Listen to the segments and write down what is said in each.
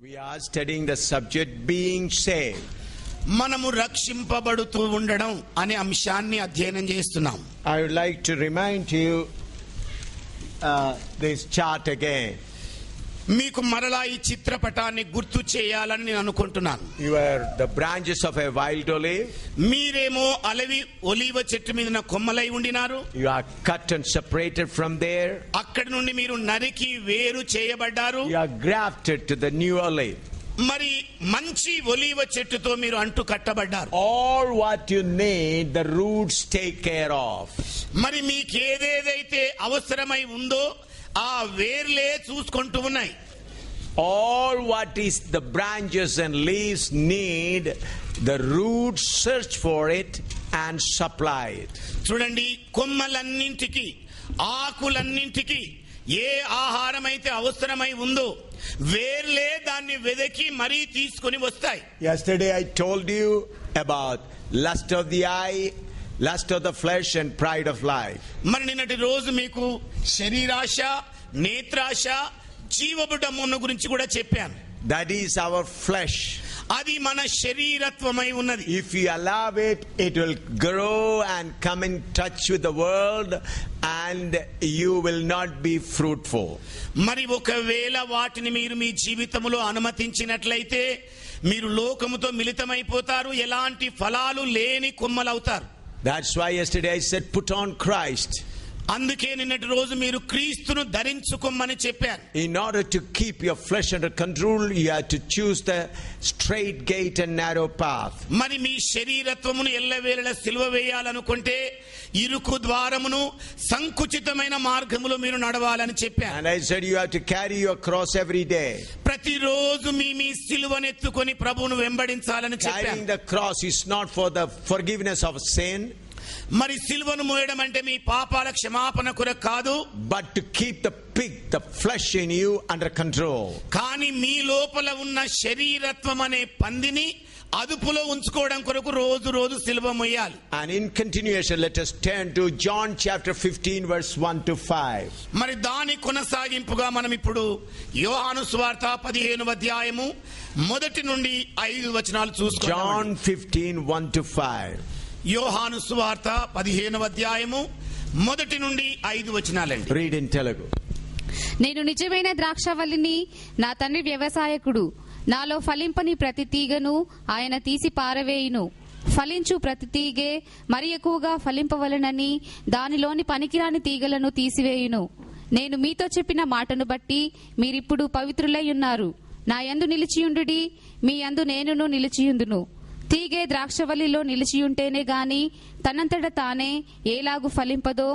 We are studying the subject being saved. మనము రక్షింపబడుతూ ఉండడం అనే అంశాన్ని అధ్యయనం చేస్తున్నాం. I would like to remind you this chart again. మీకు మరలా ఈ చిత్రపటాన్ని గుర్తు చేయాలని నేను అనుకుంటున్నాను. You are the branches of a wild olive. మీరేమో ఒలీవ చెట్టు మీద కొమ్మలై ఉండినారు. You are cut and separated from there. అక్కడి నుండి మీరు నరికి వేరు చేయబడ్డారు. You are grafted to the new olive. మరి మంచి ఒలీవ చెట్టుతో మీరు అంటు కట్టబడ్డారు. All what you need, the roots take care of. మరి మీకు ఏదేదైతే అవసరమై ఉందో ఆ వేర్లే చూసుకుంటూ ఉన్నాయి. All what is the branches and leaves need, the roots search for it and supply it. చూడండి, కొమ్మలన్నింటికి ఆకులన్నింటికి ఏ ఆహారం అయితే అవసరమై ఉందో వేర్లే దాన్ని వెదకి మరీ తీసుకొని వస్తాయి. Yesterday I told you about lust of the eye, lust of the flesh and pride of life. మరి నిన్నటి రోజు మీకు శరీరాశ, నేత్రాశ, జీవబుడమును గురించి కూడా చెప్పాను. That is our flesh. అది మన శరీరత్వమై ఉన్నది. If you allow it, it will grow and come in touch with the world and you will not be fruitful. మరి ఒకవేళ వాటిని మీరు మీ జీవితంలో అనుమతించినట్లయితే మీరు లోకముతో మిళితమైపోతారు, ఎలాంటి ఫలాలు లేని కొమ్మలవుతారు. That's why yesterday I said put on Christ. అందుకే నిన్నటి రోజు మీరు క్రీస్తును ధరించుకోమని చెప్పారు. In order to keep your flesh under control, you have to choose the straight gate and narrow path. మరి మీ శరీరత్వమును ఎల్లవేళలా సిలువ వేయాలనుకుంటే ఇరుకు ద్వారమును సంకుచితమైన మార్గములో మీరు నడవాలని చెప్పారు. And I said you have to carry your cross every day. ప్రతిరోజు మీ సిలువను ఎత్తుకొని ప్రభువును వెంబడించాలని చెప్పారు. Carrying the cross is not for the forgiveness of sin, మరి సిలువను మోయడం అంటే మీ పాపాల క్షమాపణ కొరకు కాదు, but to keep the flesh in you under control. కానీ మీ లోపల ఉన్న శరీరత్వం అనే పందిని అదుపులో ఉంచుకోవడం కొరకు రోజు రోజు సిలువ మోయాలి. And in continuation, let us turn to John chapter 15 verse 1 to 5. మరి దాని కొనసాగింపుగా మనం ఇప్పుడు యోహాను సువార్త 15వ అధ్యాయము 1 నుండి 5 వచనాలు చూసుకుందాం. John 15 1 to 5. యోహాను సువార్త 15వ అధ్యాయము 1 నుండి 5 వచనాలండి. Read in Telugu. నేను నిజమైన ద్రాక్షవల్లిని, నా తండ్రి వ్యవసాయకుడు. నాలో ఫలింపని ప్రతి తీగను ఆయన తీసి పారవేయును. ఫలించు ప్రతి తీగే మరి ఎక్కువగా ఫలింపవలెనని దానిలోని పనికిరాని తీగలను తీసివేయును. నేను మీతో చెప్పిన మాటను బట్టి మీరిప్పుడు పవిత్రులై ఉన్నారు. నా యందు నిలిచియుండుడి, మీ యందు నేనును నిలిచియుందును. తీగే ద్రాక్షవల్లిలో నిలిచియుంటేనే గాని తనంతట తానే ఏలాగు ఫలింపదో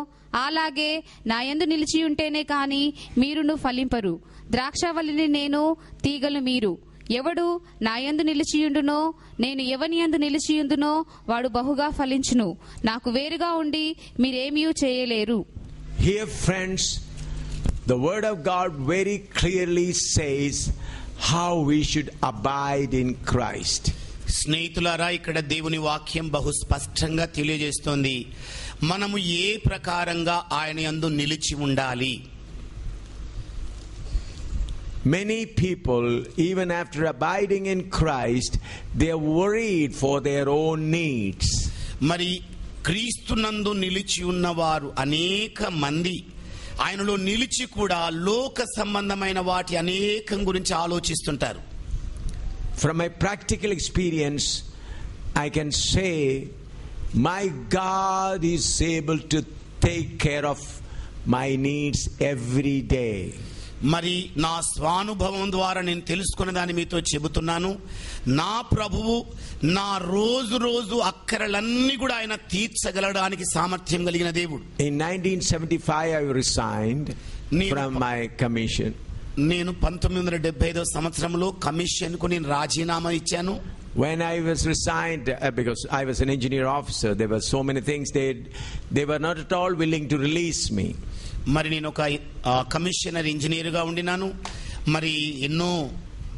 అలాగే నా యందు నిలిచియుంటేనే కాని మీరును ఫలింపరు. ద్రాక్షవల్లిని నేను, తీగలు మీరు. ఎవడు నా యందు నిలిచియుండునో, నేను ఎవని యందు నిలిచియుందునో వాడు బహుగా ఫలించును. నాకు వేరుగా ఉండి మీరేమీ చేయలేరు. Here, friends, the word of God very clearly says how we should abide in Christ. స్నేహితులారా, ఇక్కడ దేవుని వాక్యం బహు స్పష్టంగా తెలియజేస్తోంది మనము ఏ ప్రకారంగా ఆయన యందు నిలిచి ఉండాలి. Many people, even after abiding in Christ, they are worried for their own needs. మరి క్రీస్తునందు నిలిచి ఉన్నవారు అనేక మంది ఆయనలో నిలిచి కూడా లోక సంబంధమైన వాటి అనేకం గురించి ఆలోచిస్తుంటారు. From my practical experience, I can say my God is able to take care of my needs every day. మరి నా స్వానుభవం ద్వారా నేను తెలుసుకున్న దాన్ని మీతో చెబుతున్నాను. నా ప్రభువు నా రోజు అక్కరలన్నీ కూడా ఆయన తీర్చగలడానికి సామర్థ్యం కలిగిన దేవుడు. In 1975, I resigned from my commission. నేను 1975 సంవత్సరంలో కమిషన్ కు నేను రాజీనామా ఇచ్చాను. When I was resigned, because I was an engineer officer, there were so many things they were not at all willing to release me. మరి నేను ఒక commissioner engineer గా ఉండినాను. మరి ఎన్నో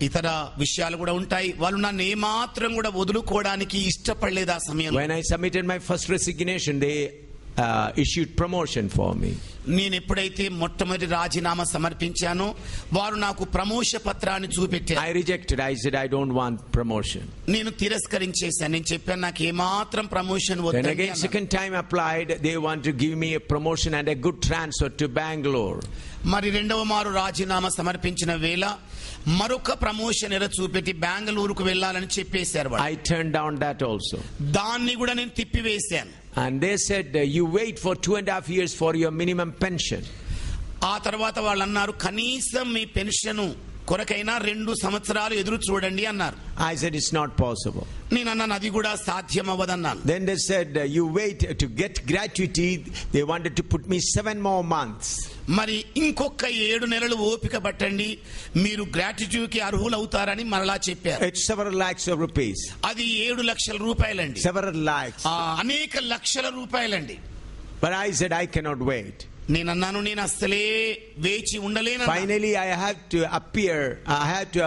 ఇతర విషయాలు కూడా ఉంటాయి. వాళ్ళు నన్ను ఏమాత్రం కూడా వదులుకోవడానికి ఇష్టపడలేదు ఆ సమయంలో. When I submitted my first resignation, they issued promotion for me. నేను ఎప్పుడైతే మొట్టమొదటి రాజీనామా సమర్పించానో వారు నాకు ప్రమోష పత్రాన్ని చూపెట్టారు. I rejected. I said I don't want promotion. నేను తిరస్కరించేశాను. నేను చెప్పాను నాకు ఏమాత్రం ప్రమోషన్ Then వద్దని again అన్నాను. second time applied, they want to give me a promotion and a good transfer to Bangalore. మరి రెండవ మారు రాజీనామా సమర్పించిన వేళ మరొక ప్రమోషన్ ఎర చూపెట్టి బెంగళూరుకు వెళ్ళాలని చెప్పేశారు వాళ్ళు. I turned down that also. దాన్ని కూడా నేను తిప్పివేశాను. And they said you wait for 2.5 years for your minimum pension. ఆ తర్వాత వాళ్ళు అన్నారు కనీసం మీ పెన్షన్ కొరకైనా 2 సంవత్సరాలు ఎదురు చూడండి అన్నారు. I said it's not possible. నేను అన్నాను అది కూడా సాధ్యం అవ్వదన్నాను. Then they said you wait to get gratuity. They wanted to put me 7 more months. మరి ఇంకొక 7 నెలలు ఓపిక పట్టండి మీరు గ్రాట్యుటీకి అర్హులు అవుతారని మరలా చెప్పారు. It's several lakhs of rupees. అది 7 లక్షల రూపాయలండి. Several lakhs. అనేక లక్షల రూపాయలండి. But I said I cannot wait. నేను అన్నాను నేను అస్సలే వేచి ఉండలేను. Finally I had to appear. I had to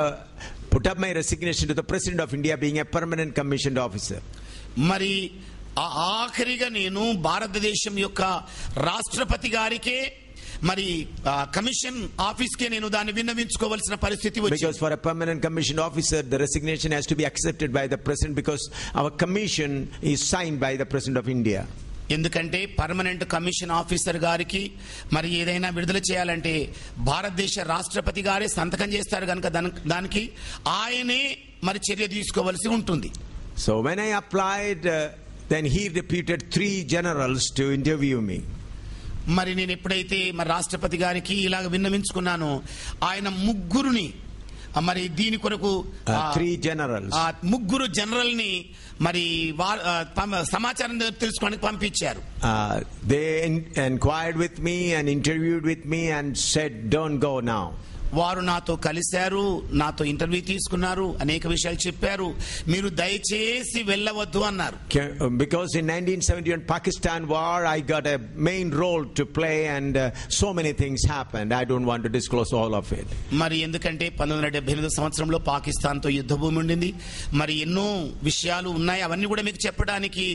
put up my resignation to the President of India, being a permanent commissioned officer. మరి ఆఖరిగా నేను భారతదేశం యొక్క రాష్ట్రపతి గారికే మరి కమిషన్ ఆఫీస్ కే నేను దాన్ని విన్నవించుకోవాల్సిన పరిస్థితి వచ్చింది. Because for a permanent commissioned officer the resignation has to be accepted by the President, because our commission is signed by the President of India. ఎందుకంటే పర్మనెంట్ కమిషన్ ఆఫీసర్ గారికి మరి ఏదైనా విడుదల చేయాలంటే భారతదేశ రాష్ట్రపతి గారే సంతకం చేస్తారు కనుక దానికి ఆయనే మరి చర్య తీసుకోవాల్సి ఉంటుంది. So when I applied, then he deputed 3 generals to interview me. మరి నేను ఎప్పుడైతే మరి రాష్ట్రపతి గారికి ఇలాగ విన్నవించుకున్నాను ఆయన ముగ్గురుని మరి దీని కొరకు 3 generals. 3 జనరల్ ని మరి సమాచారం తెలుసుకోవడానికి పంపించారు. They inquired with me and interviewed with me and said don't go now. వారు నాతో కలిశారు, నాతో ఇంటర్వ్యూ తీసుకున్నారు, అనేక విషయాలు చెప్పారు. మీరు దయచేసి వెళ్ళవద్దు అన్నారు. Because in 1971 Pakistan war I got a main role to play and so many things happened. I don't want to disclose all of it. మరి ఎందుకంటే 1978 సంవత్సరంలో పాకిస్తాన్ తో యుద్ధ భూమి ఉండింది. మరి ఎన్నో విషయాలు ఉన్నాయి, అవన్నీ కూడా మీకు చెప్పడానికి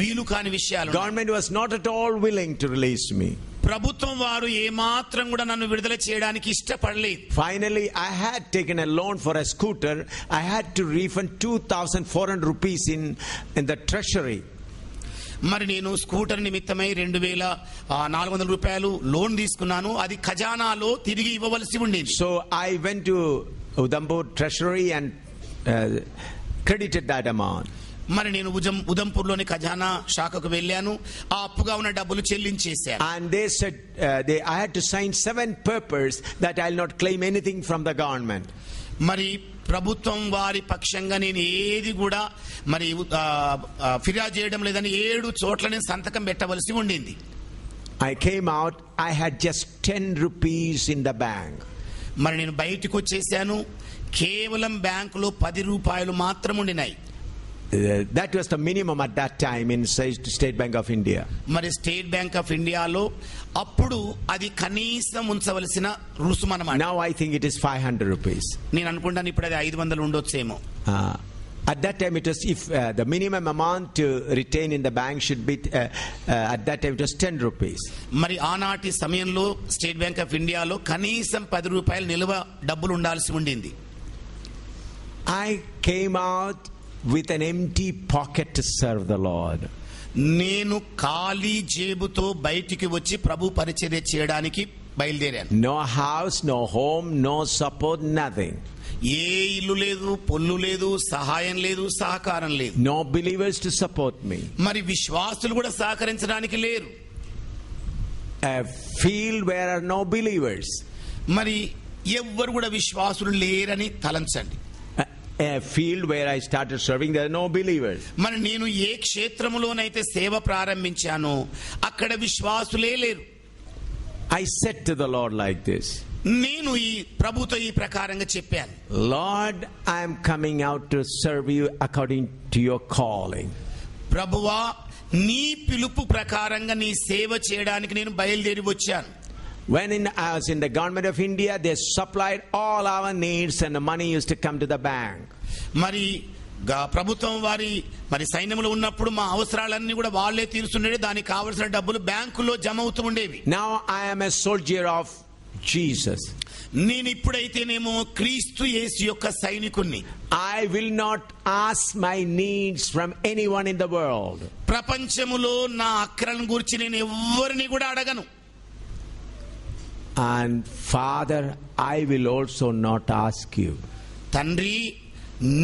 వీలు కాని విషయాలు. Government was not at all willing to release me. ప్రభుత్వం వారు ఏమాత్రం కూడా నన్ను విడుదల చేయడానికి ఇష్టపడలేదు. Finally I had taken a loan for a scooter. I had to refund 2,400 rupees in the treasury. మరి నేను స్కూటర్ నిమిత్తమై 2,400 రూపాయలు లోన్ తీసుకున్నాను. అది ఖజానాలో తిరిగి ఇవ్వవలసి ఉండేది. So I went to Udhampur treasury and credited that amount. మరి నేను ఉదంపూర్లోని ఖజానా శాఖకు వెళ్ళాను. ఆ అప్పుగా ఉన్న డబ్బులు చెల్లించేశాను. And they said I had to sign 7 papers that I'll not claim anything from the government. మరి ప్రభుత్వం వారి పక్షంగా నేను ఏది కూడా మరి ఫిర్యాదు చేయడం లేదని 7 చోట్ల నేను సంతకం పెట్టవలసి ఉండింది. I came out, I had just 10 rupees in the bank. మరి నేను బయటకు వచ్చేసాను. కేవలం బ్యాంకులో 10 రూపాయలు మాత్రం ఉండినాయి. That was the minimum at that time in State Bank of India. మరి స్టేట్ బ్యాంక్ ఆఫ్ ఇండియాలో అప్పుడు అది కనీసం ఉంచవలసిన రుసుము అన్నమాట. Now I think it is 500 rupees. నేను అనుకుంటాను ఇప్పుడు అది 500 ఉండొచ్చేమో. At that time it was, if the minimum amount to retain in the bank should be at that time it was 10 rupees. మరి ఆనాటి సమయంలో స్టేట్ బ్యాంక్ ఆఫ్ ఇండియాలో కనీసం 10 రూపాయలు నిల్వ డబ్బులు ఉండాల్సి ఉండింది. I came out with an empty pocket to serve the Lord. నేను ఖాళీ జేబుతో బయటికి వచ్చి ప్రభు పరిచర్య చేయడానికి బయలుదేరాను. No house, no home, no support, nothing. ఏ ఇల్లు లేదు, పొల్లు లేదు, సహాయం లేదు, సహకారం లేదు. No believers to support me. మరి విశ్వాసులు కూడా సహకరించడానికి లేరు. A field where are no believers. మరి ఎవ్వరు కూడా విశ్వాసులు లేరని తలంచండి. A field where I started serving, there are no believers. మరి నేను ఏ క్షేత్రములోనైతే సేవ ప్రారంభించానో అక్కడ విశ్వాసులే లేరు. I said to the Lord like this. నేను ఈ ప్రభుతో ఈ ప్రకారంగా చెప్పాను. Lord, I am coming out to serve you according to your calling. ప్రభువా నీ పిలుపు ప్రకారంగా నీ సేవ చేయడానికి నేను బయలుదేరి వచ్చాను. When I was in the government of India, they supplied all our needs and the money used to come to the bank. మరి ప్రభుత్వం వారి మరి సైన్యంలో ఉన్నప్పుడు మా అవసరాలన్నీ కూడా వాళ్ళే తీరుస్తుండేవి. దానికి కావలసిన డబ్బులు బ్యాంకులో జమ అవుతూ ఉండేవి. Now I am a soldier of Jesus. నేను ఇప్పుడైతేనేమో క్రీస్తు యేసు యొక్క సైనికుణ్ణి. I will not ask my needs from anyone in the world. ప్రపంచములో నా అక్కరలను గురించి నేను ఎవ్వరిని కూడా అడగను. And Father, I will also not ask you. తండ్రి,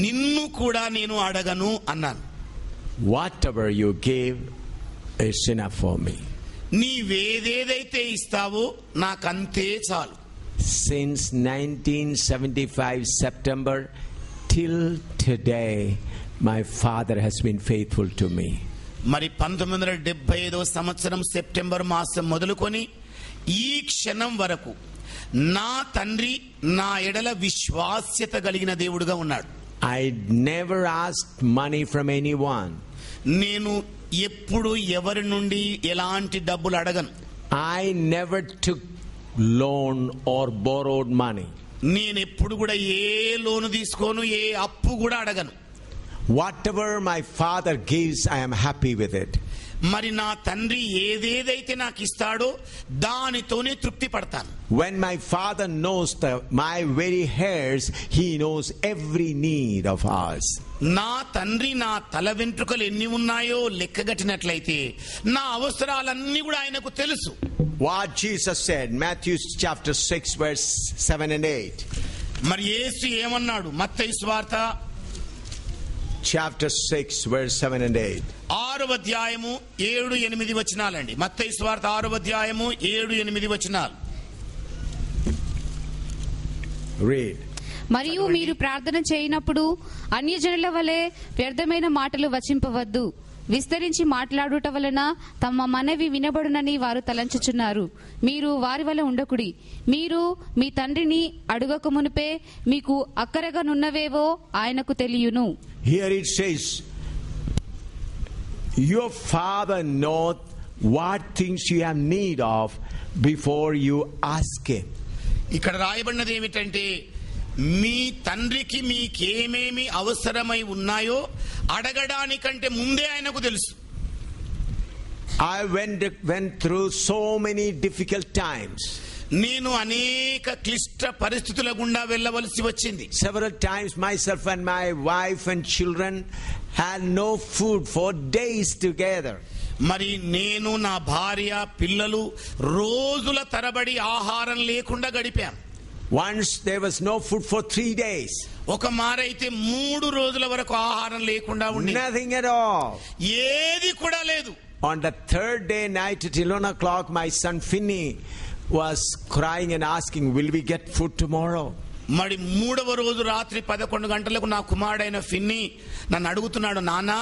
నిన్ను కూడా నేను అడగను అన్నాను. Whatever you give is enough for me. నీవేదేదైతే ఇస్తావో నాకంతే చాలు. Since 1975 September till today, my father has been faithful to me. మరి 1975 సంవత్సరం సెప్టెంబర్ మాసం మొదలుకొని ఈ క్షణం వరకు నా తండ్రి నా ఎడల విశ్వాస్యత కలిగిన దేవుడుగా ఉన్నాడు. I never asked money from anyone. నేను ఎప్పుడు ఎవరి నుండి ఎలాంటి డబ్బులు అడగను. I never took loan or borrowed money. నేను ఎప్పుడు కూడా ఏ లోను తీసుకోను, ఏ అప్పు కూడా అడగను. Whatever my father gives, I am happy with it. మరి నా తండ్రి ఏదేదైతే నాకు ఇస్తాడో దానితోనే తృప్తి పడతాను. When my father knows my very hairs, he knows every need of ours. నా తండ్రి నా తల వెంట్రుకలు ఎన్ని ఉన్నాయో లెక్కగట్టినట్లయితే నా అవసరాలన్నీ కూడా ఆయనకు తెలుసు. What Jesus said, Matthew chapter 6 verse 7 and 8. మరి యేసు ఏమన్నాడు? మత్తయి సువార్త chapter 6 verse 7 and 8. 6వ అధ్యాయము 7-8 వచనాలండి. మత్తయి సువార్త 6వ అధ్యాయము 7-8 వచనాలు. Read. మరియు మీరు ప్రార్థన చేయనప్పుడు అన్యజనుల వలె వ్యర్థమైన మాటలు వచింపవద్దు. విస్తరించి మాట్లాడుట వలన తమ మనవి వినబడునని వారు తలంచుచున్నారు. మీరు వారి వలె ఉండకుడి. మీరు మీ తండ్రిని అడుగక మునిపే మీకు అక్కరగా నున్నవేవో ఆయనకు తెలియును. Here it says, your father knows what things you have need of before you ask him. ఇక్కడ రాయబడినది ఏమిటంటే, మీ తండ్రికి మీకేమేమి అవసరమై ఉన్నాయో అడగడానికంటే ముందే ఆయనకు తెలుసు. I went through so many difficult times. నేను అనేక క్లిష్ట పరిస్థితుల గుండా వెళ్ళవలసి వచ్చింది. Several times myself and my wife and children had no food for days together. మరి నేను, నా భార్య, పిల్లలు రోజుల తరబడి ఆహారం లేకుండా గడిపాం. Once there was no food for 3 days. ఒక మారైతే 3 రోజుల వరకు ఆహారం లేకుండా ఉండి, Nothing at all. ఏది కూడా లేదు. On the third day night at 11 o'clock, my son Finney was crying and asking, will we get food tomorrow? మరి 3వ రోజు రాత్రి 11 గంటలకు నా కుమారుడైన ఫిన్నీ నన్ను అడుగుతున్నాడు, నానా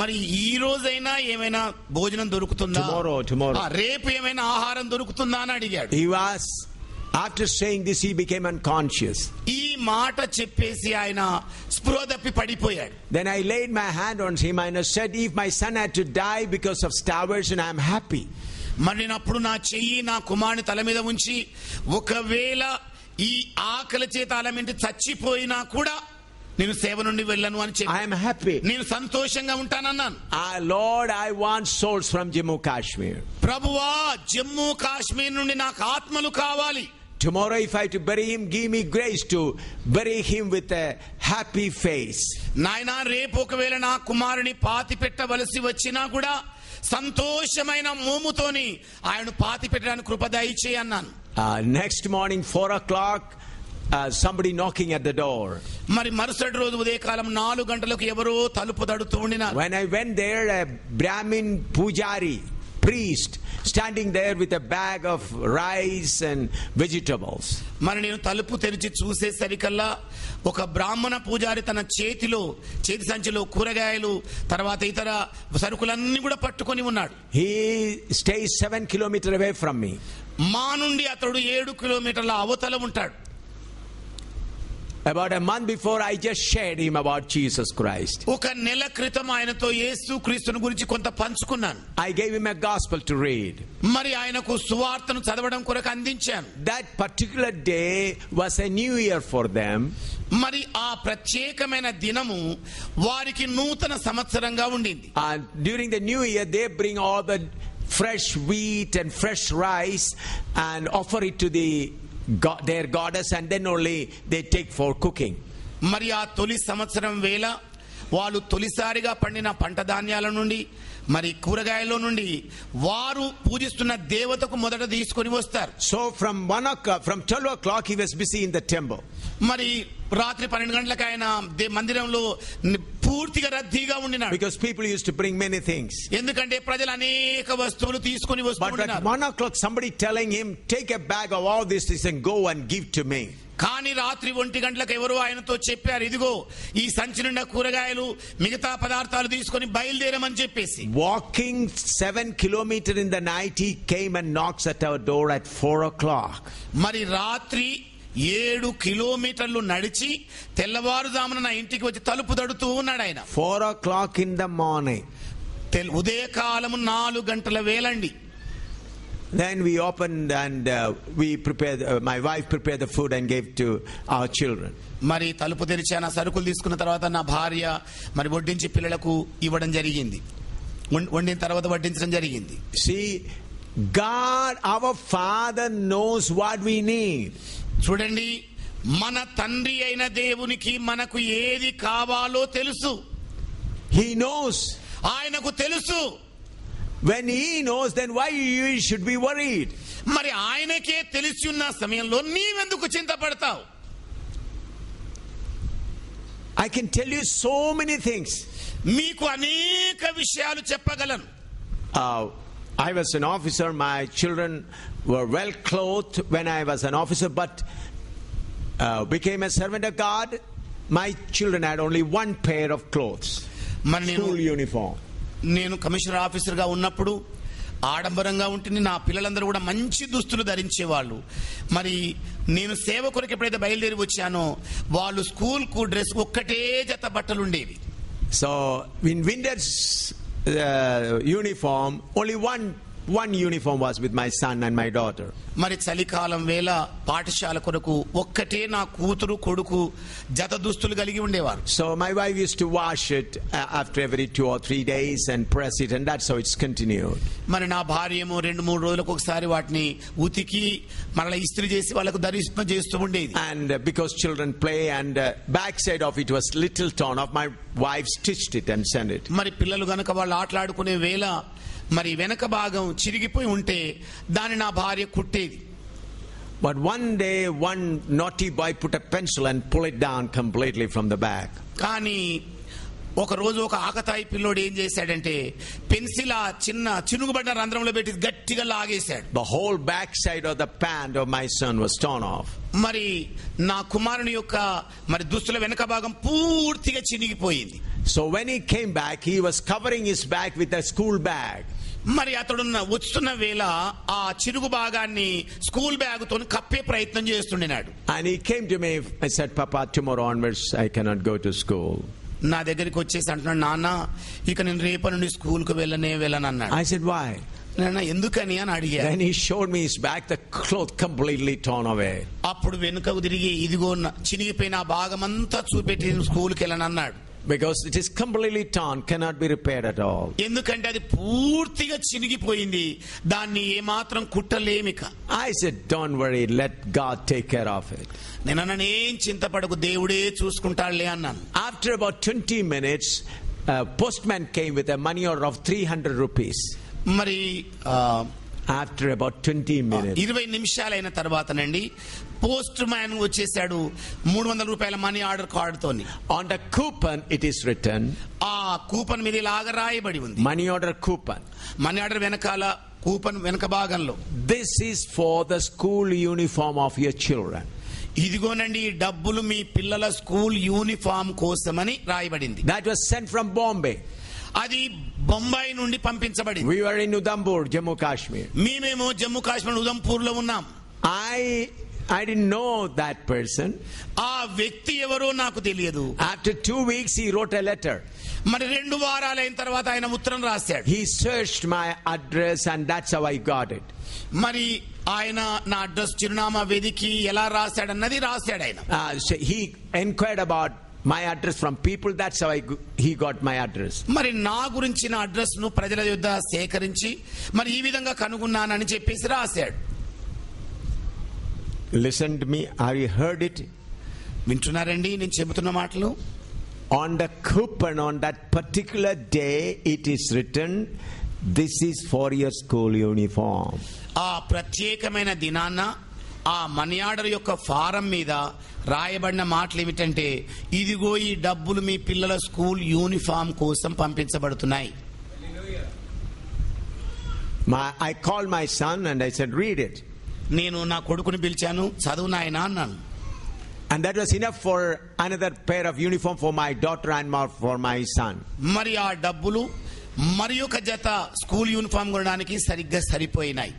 మరి ఈ రోజైనా ఏమైనా భోజనం దొరుకుతుందా, Tomorrow. రేపు ఏమైనా ఆహారం దొరుకుతుందా అని అడిగాడు. He was, after saying this, he became unconscious. ఈ మాట చెప్పేసి ఆయన స్పృహ తప్పి పడిపోయాడు. Then I laid my hand on him and I said, if my son had to die because of starvation, I am happy. మరి నేను అప్పుడు నా చెయ్యి నా కుమారుని తల మీద ఉంచి, ఒకవేళ ఈ ఆకలి చేత అలమింటి చచ్చిపోయినా కూడా నేను సేవ నుండి వెళ్ళను అని చెప్పి, I am happy. నేను సంతోషంగా ఉంటానన్నాను. Lord, I want souls from Jammu Kashmir. ప్రభువా, జమ్మూ కాశ్మీర్ నుండి నాకు ఆత్మలు కావాలి. Tomorrow if I have to bury him, give me grace to bury him with a happy face. నాయనా, రేపు ఒకవేళ నా కుమారుని పాతి పెట్టవలసి వచ్చినా కూడా సంతోషమైన మోముతోని ఆయన పాతి పెట్టడానికి కృప దయచేయి అన్నాను. Next morning 4 o'clock, somebody knocking at the door. మరి మరుసటి రోజు ఉదయకాలం 4 గంటలకు ఎవరో తలుపు తడుతూ ఉండినారు. When I went there, a Brahmin pujari, priest, standing there with a bag of rice and vegetables. మరి నేను తలుపు తెరిచి చూసేసరికల్లా ఒక బ్రాహ్మణ పూజారి తన చేతి సంచిలో కూరగాయలు తర్వాత ఇతర సరుకులన్నీ కూడా పట్టుకొని ఉన్నాడు. He stays 7 kilometers away from me. మా నుండి అతడు 7 కిలోమీటర్ల అవతల ఉంటాడు. About a month before, I just shared him about Jesus Christ. ఒక నెల క్రితం ఆయనతో యేసు క్రీస్తుని గురించి కొంత పంచుకున్నాను. I gave him a gospel to read. మరి ఆయనకు సువార్తను చదవడం కొరకు అందించాను. That particular day was a new year for them. మరి ఆ ప్రత్యేకమైన దినము వారికి నూతన సంవత్సరంగా ఉండింది. And during the new year, they bring all the fresh wheat and fresh rice and offer it to their goddess, and then only they take for cooking. మరి ఆ తొలి సంవత్సరం వేళ వాళ్ళు తొలిసారిగా పండిన పంట ధాన్యాల నుండి మరి కూరగాయల నుండి వారు పూజిస్తున్న దేవతకు మొదట తీసుకొని వస్తారు. So from 12 o'clock he was busy in the temple. మరి రాత్రి 12 గంటలకు ఆయన మందిరంలో పూర్తిగా రద్దీగా ఉండినాడు. Because people used to bring many things. ఎందుకంటే ప్రజలు అనేక వస్తువులు తీసుకొని వస్తున్నారు. But at 1 o'clock somebody telling him, take a bag of all these things and go and give to me. కానీ రాత్రి 1 గంటలకు ఎవరో ఆయనతో చెప్పారు, ఇదిగో ఈ సంచి నిండా కూరగాయలు మిగతా పదార్థాలు తీసుకొని బయలుదేరమని చెప్పేసి. Walking 7 kilometers in the night, he came and knocks at our door at 4 o'clock. మరి రాత్రి 7 కిలోమీటర్లు నడిచి తెల్లవారుజామున నా ఇంటికి వచ్చి తలుపు తడుతూ ఉన్నాడు ఆయన. 4 o'clock in the morning. ఉదయకాలము 4 గంటల వేళండి. Then we opened and we prepared. My wife prepared the food and gave to our children. మరి తలుపు తెరిచి నా సరుకులు తీసుకున్న తర్వాత నా భార్య మరి వడ్డించి పిల్లలకు ఇవ్వడం జరిగింది. వండిన తర్వాత వడ్డించడం జరిగింది. See, God, our Father, knows what we need. చూడండి, మన తండ్రి అయిన దేవునికి మనకు ఏది కావాలో తెలుసు. He knows. ఆయనకు తెలుసు. When he knows, then why you should be worried? మరి ఆయనకే తెలిసి ఉన్న సమయంలో నీవెందుకు చింతపడతావు? I can tell you so many things. మీకు అనేక విషయాలు చెప్పగలను. I was an officer. My children were well clothed when I was an officer, but became a servant of God. My children had only one pair of clothes, school uniform. నేను commissioner ఆఫీసర్గా ఉన్నప్పుడు ఆడంబరంగా ఉంటుంది. నా పిల్లలందరూ కూడా మంచి దుస్తులు ధరించేవాళ్ళు. మరి నేను సేవ కొరకు ఎప్పుడైతే బయలుదేరి వచ్చానో వాళ్ళు స్కూల్ కు డ్రెస్ ఒక్కటే జత బట్టలు ఉండేవి. So in winter's uniform, only one uniform was with my son and my daughter. మరి చలికాలం వేళ పాఠశాల కొరకు ఒక్కటే నా కూతురు కొడుకు జత దుస్తులు కలిగి ఉండేవారు. So my wife used to wash it after every 2 or 3 days and press it, and that's how it's continued. మరి నా భార్య ఏమో 2-3 రోజులకు ఒకసారి వాటిని ఉతికి మరలా ఇస్త్రీ చేసి వాళ్ళకు ధరింప చేస్తూ ఉండేది. And because children play, and backside of it was little torn off, my wife stitched it and sent it. మరి పిల్లలు గనక వాళ్ళు ఆటలాడుకునే వేళ మరి వెనక భాగం చిరిగిపోయి ఉంటే దాన్ని నా భార్య కుట్టేది. But one day one naughty boy put a pencil and pulled it down completely from the back. కానీ ఒక రోజు ఒక ఆకతాయి పిల్లోడు ఏం చేశాడంటే పెన్సిల్ ఆ చిన్న చినుగుబడిన రంధ్రంలో పెట్టి గట్టిగా లాగేశాడు. The whole back side of the pant of my son was torn off. మరి నా కుమారుని యొక్క మరి దుస్తుల వెనక భాగం పూర్తిగా చినిగిపోయింది. So when he came back, he was covering his back with a school bag. మరి అతడు వస్తున్న వేళ ఆ చిరుగు భాగాన్ని స్కూల్ బ్యాగ్ తో కప్పే ప్రయత్నం చేస్తుండేనాడు. And he came to me. I said, Papa, tomorrow onwards I cannot go to school. నా దగ్గరికి వచ్చేసి అంటున్నాడు, నాన్న ఇక నేను రేపటి నుండి స్కూల్ కు వెళ్ళనన్నాడు. I said, why? నాన్న ఎందుకని అని అడిగాను. Then he showed me his back, the cloth completely torn away. అప్పుడు వెనుకకు తిరిగి ఇదిగో చినిగిపోయిన ఆ భాగం అంతా చూపెట్టి స్కూల్ కి వెళ్ళనన్నాడు. Because it is completely torn, cannot be repaired at all. ఎందుకంటే అది పూర్తిగా చినిగిపోయింది, దాన్ని ఏమాత్రం కుట్టలేమిక. I said, don't worry, let God take care of it. నేనన్నా ఏం చింతపడకు, దేవుడే చూసుకుంటాడులే అన్నాను. After about 20 minutes, a postman came with a money order of 300 rupees. మరి After about 20 minutes. 20 నిమిషాలైన తర్వాతనండి post man వచ్చేసాడు 300 రూపాయల మనీ ఆర్డర్ కార్డ్ తోని. On the coupon it is written, ఆ కూపన్ మీద ఇలాగ రాయబడి ఉంది, money order coupon. Money order వెనకాల కూపన్ వెనక భాగంలో, this is for the school uniform of your children. ఇదిగోనండి ఈ డబ్బులు మీ పిల్లల స్కూల్ యూనిఫామ్ కోసమని రాయబడింది. That was sent from Bombay. అది బొంబాయి నుండి పంపించబడింది. We were in Udhampur, Jammu Kashmir. మేమేమో జమ్మూ కాశ్మీర్ ఉదంపూర్ లో ఉన్నాం. I I didn't know that person. ఆ వ్యక్తి ఎవరో నాకు తెలియదు. After 2 weeks, he wrote a letter. మరి 2 వారాలైన తర్వాత ఆయన ఉత్తరం రాశాడు. He searched my address, and that's how I got it. మరి ఆయన నా అడ్రస్ చిరునామా వెదికి ఎలా రాశాడన్నది రాశాడు ఆయన. So he inquired about my address from people. That's how he got my address. మరి నా గురించి నా అడ్రస్ ను ప్రజల యొద్ద సేకరించి మరి ఈ విధంగా కనుగొన్నానని చెప్పేసి రాశాడు. Listen to me. Have you heard it? వింటున్నారండి నేను చెబుతున్న మాటలు? On the coupon on that particular day, it is written, "This is for your school uniform." ఆ ప్రత్యేకమైన దినాన ఆ మనీ ఆర్డర్ యొక్క ఫారం మీద రాయబడిన మాటలు ఏమిటంటే, ఇదిగో ఈ డబ్బులు మీ పిల్లల స్కూల్ యూనిఫామ్ కోసం పంపించబడుతున్నాయి. I called my son and I said, "Read it." నేను నా కొడుకుని పిలిచాను, చదువు నాయనా అన్నాను. And that was enough for another pair of uniform for my daughter and for my son. మరి ఆ డబ్బులు మరి ఒక జత స్కూల్ యూనిఫామ్ కొనడానికి సరిగ్గా సరిపోయినాయి.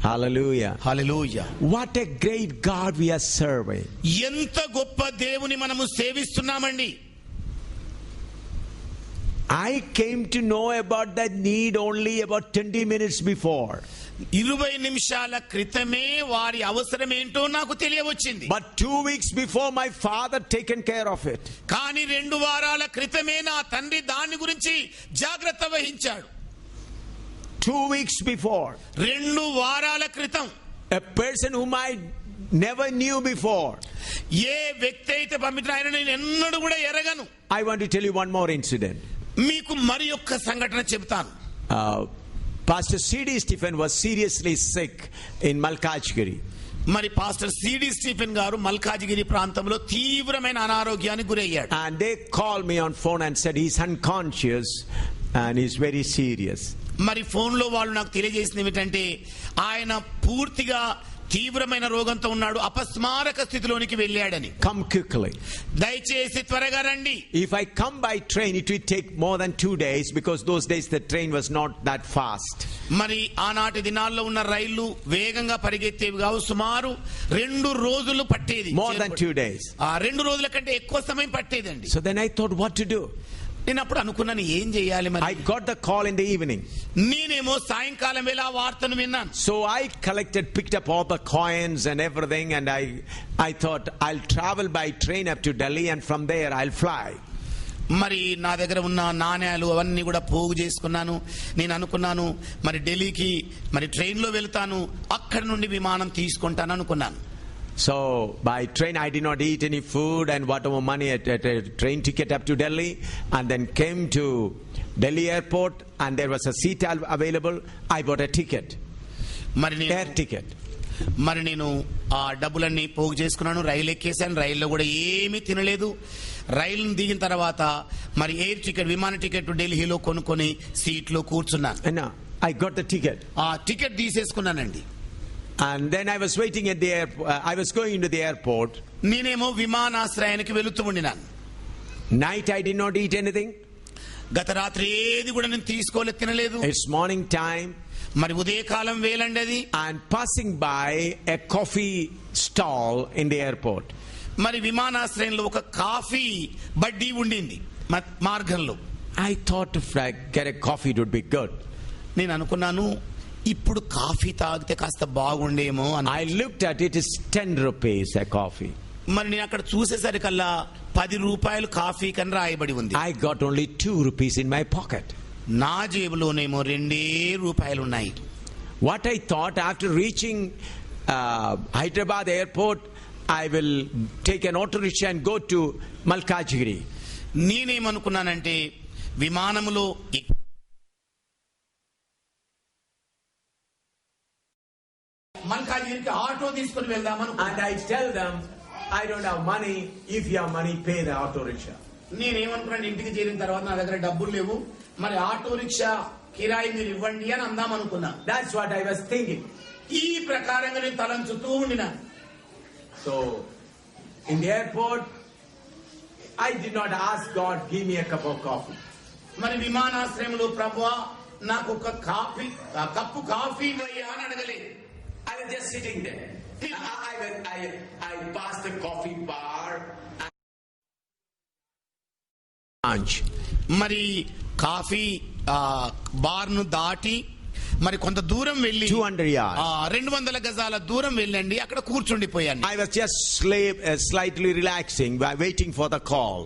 Hallelujah. Hallelujah. What a great God we are serving. ఎంత గొప్ప దేవుని మనము సేవిస్తున్నామండి. I came to know about that need only about 20 minutes before. 20 నిమిషాల క్రితమే వారి అవసరం ఏంటో నాకు తెలియవచ్చింది. But 2 weeks before, my father taken care of it. కానీ 2 వారాల క్రితమే నా తండ్రి దాని గురించి జాగ్రత్త వహించాడు. 2 weeks before. 2 వారాల క్రితం A person whom I never knew before. ఏ వ్యక్తి అయితే పంపించిన ఆయన నేను ఎన్నడూ కూడా ఎరగను. I want to tell you one more incident. మీకు మరి ఒక్క సంఘటన చెప్తాను. Pastor C.D. Stephen was seriously sick in Malkajgiri. మరి పాస్టర్ సిడి స్టీఫెన్ గారు మల్కాజిగిరి ప్రాంతంలో తీవ్రమైన అనారోగ్యానికి గురయ్యాడు. And they called me on phone and said he's unconscious and he's very serious. మరి ఫోన్ లో వాళ్ళు నాకు తెలియజేసింది ఏమిటంటే ఆయన పూర్తిగా తీవ్రమైన రోగంతో ఉన్నాడు, అపస్మారక స్థితిలోనికి వెళ్ళాడని. Come quickly. దయచేసి త్వరగా రండి. If I come by train, it will take more than 2 days because those days the train was not that fast. మరి ఆనాటి దినాల్లో ఉన్న రైళ్లు వేగంగా పరిగెత్తేవి కావు, సుమారు 2 రోజులు పట్టేది. More than 2 days. ఆ 2 రోజుల కంటే ఎక్కువ సమయం పట్టేదండి. So then I thought what to do. నేను అప్పుడు అనుకున్నాను ఏం చేయాలి మరి. I got the call in the evening. నేనేమో సాయంకాలం వేళ ఆ వార్తను విన్నాను. So I picked up all the coins and everything, and I thought I'll travel by train up to Delhi, and from there I'll fly. మరి నా దగ్గర ఉన్న నాణ్యాలు అవన్నీ కూడా పోగు చేసుకున్నాను. నేను అనుకున్నాను మరి ఢిల్లీకి మరి ట్రైన్ లో వెళ్తాను, అక్కడ నుండి విమానం తీసుకుంటాను అనుకున్నాను. So by train I did not eat any food and whatever money at a train ticket up to Delhi, and then came to Delhi airport and there was a seat available. I bought a ticket, air ticket. మరి నేను ఆ డబ్బులన్నీ పోగు చేసుకున్నాను, రైలు ఎక్కేసాను. రైల్లో కూడా ఏమీ తినలేదు. రైలు దిగిన తర్వాత మరి ఎయిర్ టికెట్ విమాన టికెట్ ఢిల్లీలో కొనుక్కొని సీట్లో కూర్చున్నాను. And I got the ticket. ఆ ticket తీసేసుకున్నానండి. And then I was waiting at the airport. I was going into the airport. నేనేమో విమానాశ్రయానికి వెళుతూ ఉండినాను. Night I did not eat anything. గత రాత్రి ఏది కూడా నేను తీసుకోలేదు, తినలేదు. It's morning time. మరి ఉదయకాలం వేళండి అది. And passing by a coffee stall in the airport. మరి విమానాశ్రయంలో ఒక కాఫీ బడ్డీ ఉండింది మార్గంలో. I thought if I get a coffee it would be good. నేను అనుకున్నాను ఇప్పుడు కాఫీ తాగితే కాస్త బాగుండేమో అని. I looked at it, is 10 rupees a coffee. మరి నేను అక్కడ చూసేసరికల్లా 10 రూపాయలు కాఫీ కని రాయబడి ఉంది. I got only 2 rupees in my pocket. నా జేబులోనేమో 2 రూపాయలు ఉన్నాయి. What I thought, after reaching Hyderabad airport, I will take an auto rickshaw and go to Malkajgiri. నేనేమనుకున్నానంటే విమానములో మల్కాజిగిరికి ఆటో తీసుకుని వెళ్దామను. And I tell them, I don't have money. If you have money, pay the auto rickshaw. నేనేమనుకున్నాను, ఇంటికి చేరిన తర్వాత నా దగ్గర డబ్బులు లేవు, మరి ఆటో రిక్షా కిరాయి మీరు ఇవ్వండి అని అందాం అనుకున్నా. That's what I was thinking. ఈ ప్రకారంగా నేను తలంచుతూ ఉండినా. So in the airport I did not ask God, give me a cup of coffee. మరి విమానాశ్రయంలో ప్రభువా నాకు ఒక కప్పు కాఫీ ఇవ్వయ్యా అని అడగలేదు. I was just sitting there. I passed the coffee bar. మరి కాఫీ బార్ ను దాటి మరి కొంత దూరం వెళ్ళి 200 yards. 200 గజాల దూరం వెళ్ళండి, అక్కడ కూర్చుండిపోయాను. I was just slightly relaxing by waiting for the call.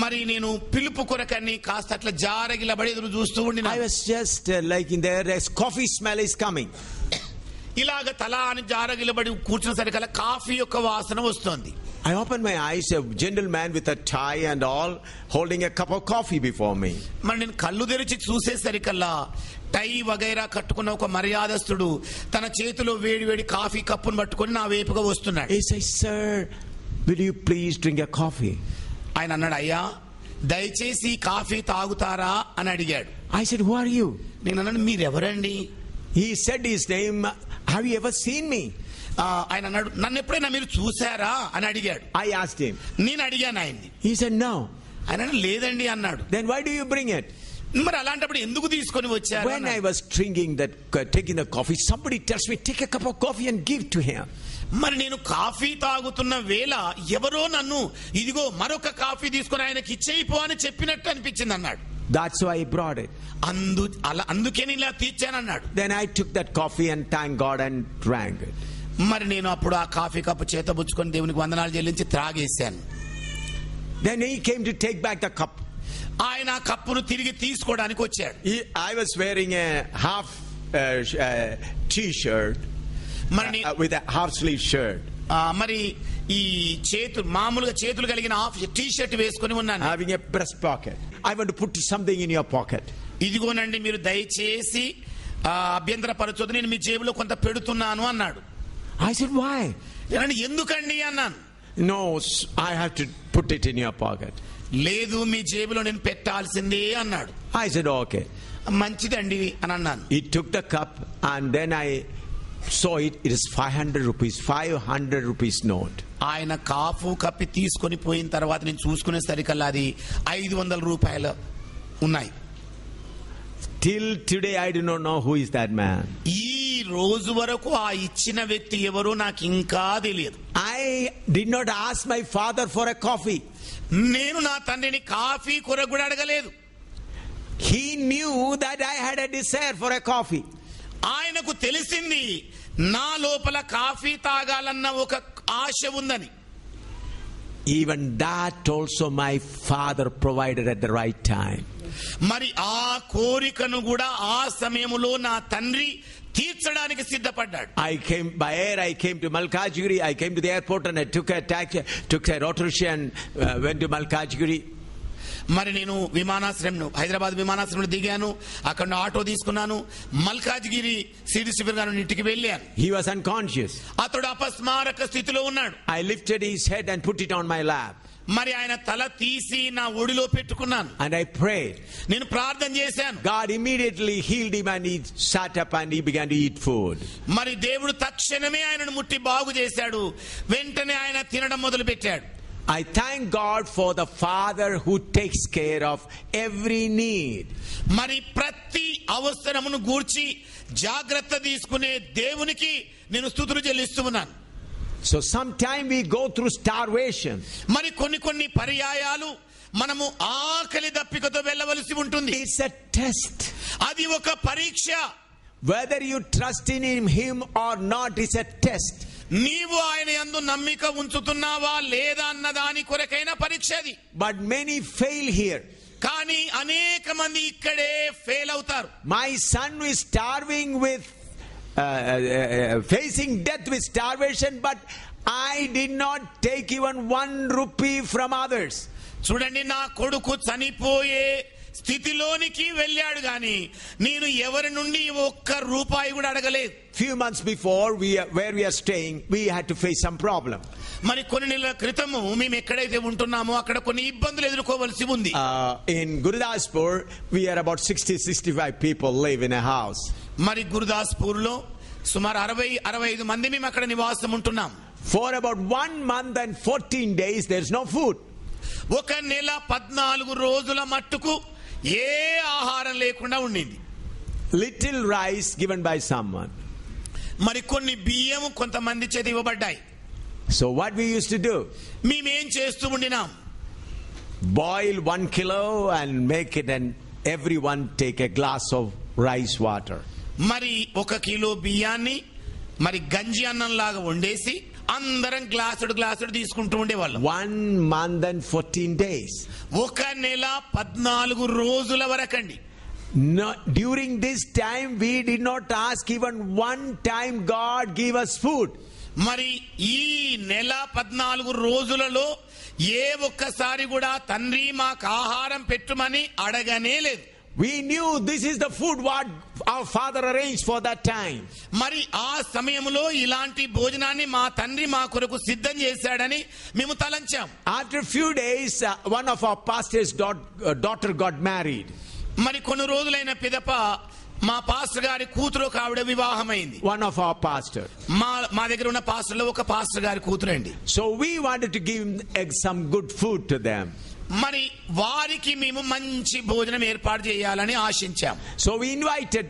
మరి నేను పిలుపు కొరకని కాస్త అట్లా జారగిలబడి ఎదురు చూస్తూ ఉండిన. I was just like in there, as coffee smell is coming. ఇలాగ తల అని జారగిలబడి కూర్చున్న సరికల్లా కాఫీ యొక్క వాసన వస్తోంది. I opened my eyes, a gentleman with a tie and all, holding a cup of coffee before me. మరి నేను కళ్ళు తెరిచి చూసేసరికల్లా టై వగైరా కట్టుకున్న ఒక మర్యాదస్తుడు తన చేతిలో వేడి వేడి కాఫీ కప్పును పట్టుకొని నా వైపుగా వస్తున్నాడు. He says, "Sir, will you please drink a coffee?" ఆయన అన్నాడు, అయ్యా దయచేసి కాఫీ తాగుతారా అని అడిగాడు. I said, "Who are you?" నేను అన్నాడు, మీరెవరండి? He said his name. "Have you ever seen me?" ఆయన అన్నాడు, నన్ను ఎప్పుడైనా మీరు చూసారా అని అడిగాడు. I asked him. నేను అడిగాను ఆయన్ని. He said, "No." ఆయన లేదండి అన్నాడు. Then why do you bring it? మరి అలాంటప్పుడు ఎందుకు తీసుకొని వచ్చారు? When I was taking the coffee, somebody tells me, "Take a cup of coffee and give to him." మరి నేను కాఫీ తాగుతున్న వేళ ఎవరో నన్ను ఇదిగో మరొక కాఫీ తీసుకొని ఆయనకి ఇచ్చేయిపో అని చెప్పినట్టు అనిపించింది అన్నాడు. That's why I brought it. అందుకే నేను ఇలా తీర్చానన్నాడు. Then I took that coffee and thanked God and drank it. మరి నేను అప్పుడు ఆ కాఫీ కప్పు చేతబుచ్చుకొని దేవునికి వందనాలు చెల్లించి త్రాగేశాను. Then he came to take back the cup. ఆయన ఆ కప్పును తిరిగి తీసుకోవడానికి వచ్చాడు. I was wearing a half t-shirt with a half sleeve shirt. మరి ఈ మామూలుగా చేతులు కలిగిన హాఫ్ టీ షర్ట్ వేసుకొని ఉన్నాను. Having a breast pocket. I want to put something in your pocket. ఇదిగోనండి మీరు దయచేసి అభ్యంతరపరచొద్దు, నేను మీ జేబులో కొంత పెడుతున్నాను అన్నాడు. I said, "Why?" ఎందుకండి అన్నాను. "No, I have to put it in your pocket." లేదు మీ జేబులో నేను పెట్టాల్సిందే అన్నాడు. I said, "Okay." మంచిదండి అని అన్నాను. He took the cup and then I saw it is 500 rupees note. ఆయన కాఫీ కప్పి తీసుకొని పోయిన తర్వాత నేను చూసుకునేసరికల్లా అది 500 రూపాయలు ఉన్నాయి. Till today I do not know who is that man. ఈ రోజు వరకు ఆ ఇచ్చిన వ్యక్తి ఎవరో నాకు ఇంకా తెలియదు. I did not ask my father for a coffee. నేను నా తండ్రిని కాఫీ కొరకు కూడా అడగలేదు. He knew that I had a desire for a coffee. ఆయనకు తెలిసింది నా లోపల కాఫీ తాగాలన్న ఒక ఆశ ఉందని. Even that also my father provided at the right time. మరి ఆ కోరికను కూడా ఆ సమయములో నా తండ్రి తీర్చడానికి సిద్ధపడ్డాడు. I came to Malkajgiri. I came to the airport and I took a taxi, took a auto rickshaw and went to Malkajgiri. మరి నేను హైదరాబాద్ విమానాశ్రయంలో దిగాను, అక్కడ ఆటో తీసుకున్నాను, మల్కాజ్గిరి సిడి శిబిర్ గారి ఇంటికి వెళ్ళాను. He was unconscious. అతడు అపస్మారక స్థితిలో ఉన్నాడు. I lifted his head and put it on my lap. మరి ఆయన తల తీసి నా ఒడిలో పెట్టుకున్నాను. And I prayed. నేను ప్రార్థన చేశాను. God immediately healed him and he sat up and he began to eat food. మరి దేవుడు తక్షణమే ఆయనను ముట్టి బాగు చేశాడు. వెంటనే ఆయన తినడం మొదలు పెట్టాడు. I thank God for the Father who takes care of every need. మరి ప్రతి అవసరమును గూర్చి జాగ్రత్త తీసుకునే దేవునికి నేను స్తుతులు చెల్లిస్తున్నాను. So sometime we go through starvation. మరి కొన్ని పర్యాయాలు మనము ఆకలి దప్పికతో వెళ్ళవలసి ఉంటుంది. It's a test. అది ఒక పరీక్ష. Whether you trust in him or not is a test. నీవు ఆయన యందు నమ్మిక ఉంచుతున్నావా లేదా అన్న దాని కొరకైన పరీక్ష అది. But many fail here. కానీ అనేక మంది ఇక్కడే ఫెయిల్ అవుతారు. My son is starving with facing death with starvation, but I did not take even 1 rupee from others. చూడండి, నా కొడుకు చనిపోయే స్థితిలోనికి వెళ్ళాడు గాని నేను ఎవరి నుండి 1 రూపాయి కూడా అడగలేదు. Few months before where we are staying, we had to face some problem. మరి కొన్ని నెలల క్రితము మేము ఎక్కడైతే ఉంటున్నామో అక్కడ కొన్ని ఇబ్బందులు ఎదుర్కోవలసి ఉంది. In Gurdaspur we are about 60-65 people live in a house. మరి గురుదాస్పూర్ లో సుమారు 60-65 మంది మేము అక్కడ నివాసం ఉంటున్నాం. For about 1 month and 14 days there is no food. 1 నెల 14 రోజుల మట్టుకు ఏ ఆహారం లేకుండా ఉండింది. Little rice given by someone. మరి కొన్ని బియ్యం కొంతమంది చేత ఇవ్వబడ్డాయి. So what we used to do? మేమేం చేస్తూ ఉండినాం? Boil 1 kilo and make it, and everyone take a glass of rice water. మరి 1 కిలో బియ్యాన్ని మరి గంజి అన్నం లాగా వండేసి అందరం గ్లాసుడు తీసుకుంటూ ఉండేవాళ్ళం. 1 month and 14 days. 1 నెల 14 రోజుల వరకండి. No, during this time we did not ask even one time God give us food. మరి ఈ నెల 14 రోజులలో ఏ ఒక్కసారి కూడా తండ్రి మాకు ఆహారం పెట్టుమని అడగనే లేదు. We knew this is the food what our father arranged for that time. మరి ఆ సమయంలో ఇలాంటి భోజనాన్ని మా తండ్రి మా కొరకు సిద్ధం చేశాడని మేము తలంచాం. After few days, one of our pastor's daughter got married. మరి కొన్ని రోజులైన పిదప మా పాస్టర్ గారి కూతురు ఆవిడ వివాహమైంది. One of our pastor. మా దగ్గర ఉన్న పాస్టర్లో ఒక పాస్టర్ గారి కూతురండి. So we wanted to give some good food to them. మరి వారికి మేము మంచి భోజనం ఏర్పాటు చేయాలని ఆశించాం. So we invited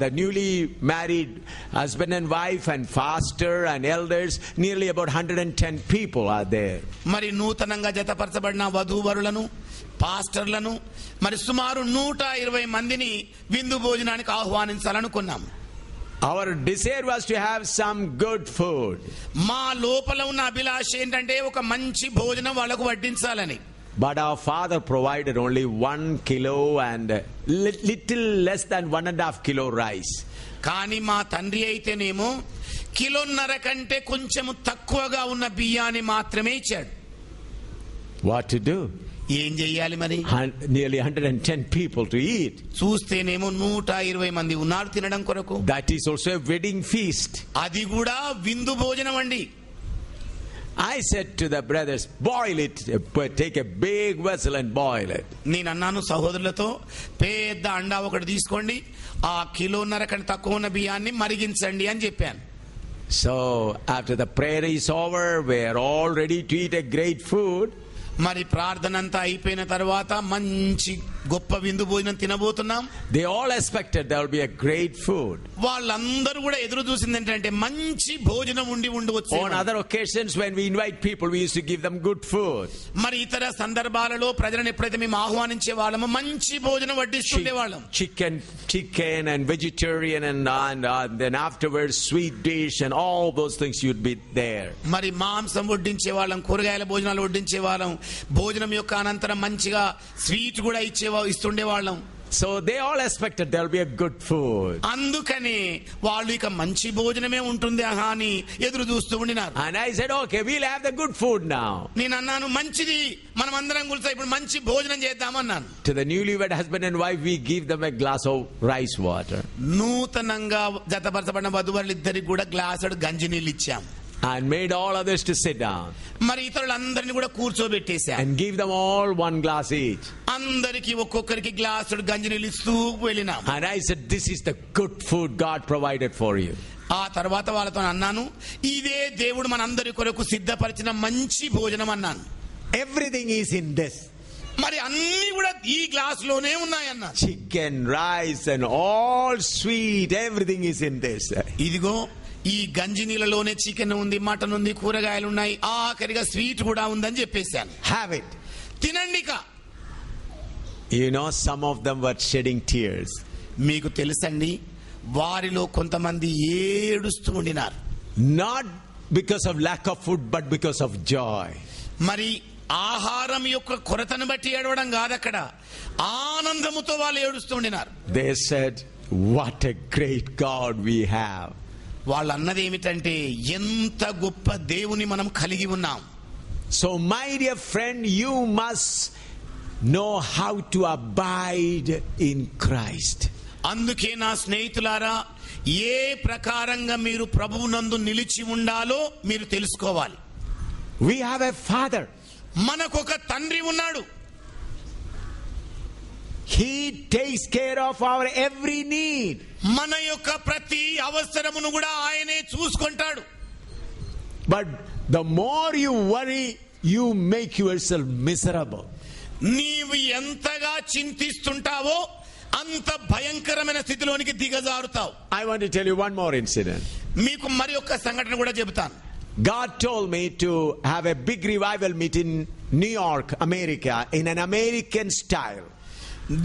the newly married husband and wife and pastor and elders. Nearly about 110 people are there. మరి నూతనంగా జతపరచబడిన వధూవరులను, పాస్టర్లను, మరి సుమారు 120 మందిని విందు భోజనానికి ఆహ్వానించాలనుకున్నాం. Our desire was to have some good food. మా లోపల ఉన్న అభిలాష ఏంటంటే ఒక మంచి భోజనం వాళ్ళకు వడ్డించాలని. But our father provided only 1 kilo and little less than 1.5 kilo rice. కానీ మా తండ్రి అయితేనేమో కిలోన్నర కంటే కొంచెం తక్కువగా ఉన్న బియ్యాన్ని మాత్రమే ఇచ్చాడు. What to do? ఏం చెయ్యాలి మరి? Nearly 110 people to eat. చూస్తేనేమో 120 మంది ఉన్నారు తినడం కొరకు. That is also a wedding feast. అది కూడా విందు భోజనం అండి. I said to the brothers, boil it, take a big vessel and boil it. నేను అన్నాను సహోదరులతో, పెద్ద అండా ఒకటి తీసుకోండి, ఆ కిలోన్నర కంటే తక్కువ ఉన్న బియ్యాన్ని మరిగించండి అని చెప్పాను. So after the prayer is over, we are all ready to eat a great food. మరి ప్రార్థన అంతా అయిపోయిన తర్వాత మంచి గొప్ప విందు భోజనం తినబోతున్నాం. They all expected there will be a great food. వాళ్ళందరూ కూడా ఎదురు చూసింది ఏంటంటే మంచి భోజనం ఉండవచ్చు. On other occasions when we invite people, we used to give them good food. మరి ఇతర సందర్భాలలో ప్రజలను ఎప్పుడైతే మేము ఆహ్వానించే వాళ్ళము మంచి భోజనం వడ్డిస్తుండే వాళ్ళం. Chicken and vegetarian and then afterwards sweet dish and all those things you'd be there. మరి మాంసం వడ్డించే వాళ్ళం, కూరగాయల భోజనాలు వడ్డించే వాళ్ళం, భోజనం యొక్క అనంతరం మంచిగా స్వీట్ కూడా ఇస్తుండే వాళ్ళం. So they all expected there will be a good food. అందుకని వాళ్ళు ఇక మంచి భోజనమే ఉంటుంది అని ఎదురు చూస్తూ ఉండినారు. And I said, okay, we'll have the good food now. నేను అన్నాను, మంచిది, మనం అందరం కూర్చో ఇప్పుడు మంచి భోజనం చేద్దామన్నాను. To the newlywed husband and wife, we give them a glass of rice water. నూతనంగా జతపరచబడిన వధువరులు ఇద్దరికి కూడా గ్లాసుడు గంజి నీళ్ళు ఇచ్చాం. And made all others to sit down. మరి ఇతరులందరినీ కూడా కూర్చోబెట్టేశాం. And give them all 1 glass each. అందరికి ఒక్కొక్కరికి గ్లాసుడు గంజి నీళ్ళు ఇస్తూ వెళ్ళినాం. And I said, this is the good food God provided for you. ఆ తర్వాత వాళ్ళతో అన్నాను, ఇదే దేవుడు మనందరి కొరకు సిద్ధపరిచిన మంచి భోజనం అన్నాను. Everything is in this. మరి అన్ని కూడా ఈ గ్లాస్ లోనే ఉన్నాయన్న. Chicken, rice and all sweet, everything is in this. ఇదిగో ఈ గంజి నీళ్ళలోనే చికెన్ ఉంది, మటన్ ఉంది, కూరగాయలు ఉన్నాయి, ఆఖరిగా స్వీట్ కూడా ఉందని చెప్పేశాను. Have it. తినండిక. You know, some of them were shedding tears. మీకు తెలుసండి, వారిలో కొంతమంది ఏడుస్తూ ఉండినారు. Not because of lack of food, but because of joy. మరి ఆహారం యొక్క కొరతను బట్టి ఏడవడం కాదు, అక్కడ ఆనందముతో వాళ్ళు ఏడుస్తూ ఉండినారు. They said, what a great God we have. వాళ్ళు అన్నది ఏమిటంటే, ఎంత గొప్ప దేవుని మనం కలిగి ఉన్నాం. So my dear friend, you must know how to abide in Christ. అందుకే నా స్నేహితులారా, ఏ ప్రకారంగా మీరు ప్రభువునందు నిలిచి ఉండాలో మీరు తెలుసుకోవాలి. We have a father. మనకొక తండ్రి ఉన్నాడు. He takes care of our every need. మన యొక్క ప్రతి అవసరమును కూడా ఆయనే చూసుకుంటాడు. But the more you worry, you make yourself miserable. నీవు ఎంతగా చింతిస్తుంటావో అంత భయంకరమైన స్థితిలోనికి దిగజారుతావు. I want to tell you one more incident. మీకు మరి ఒక్క సంఘటన కూడా చెబుతాను. God told me to have a big revival meeting in New York, America, in an American style.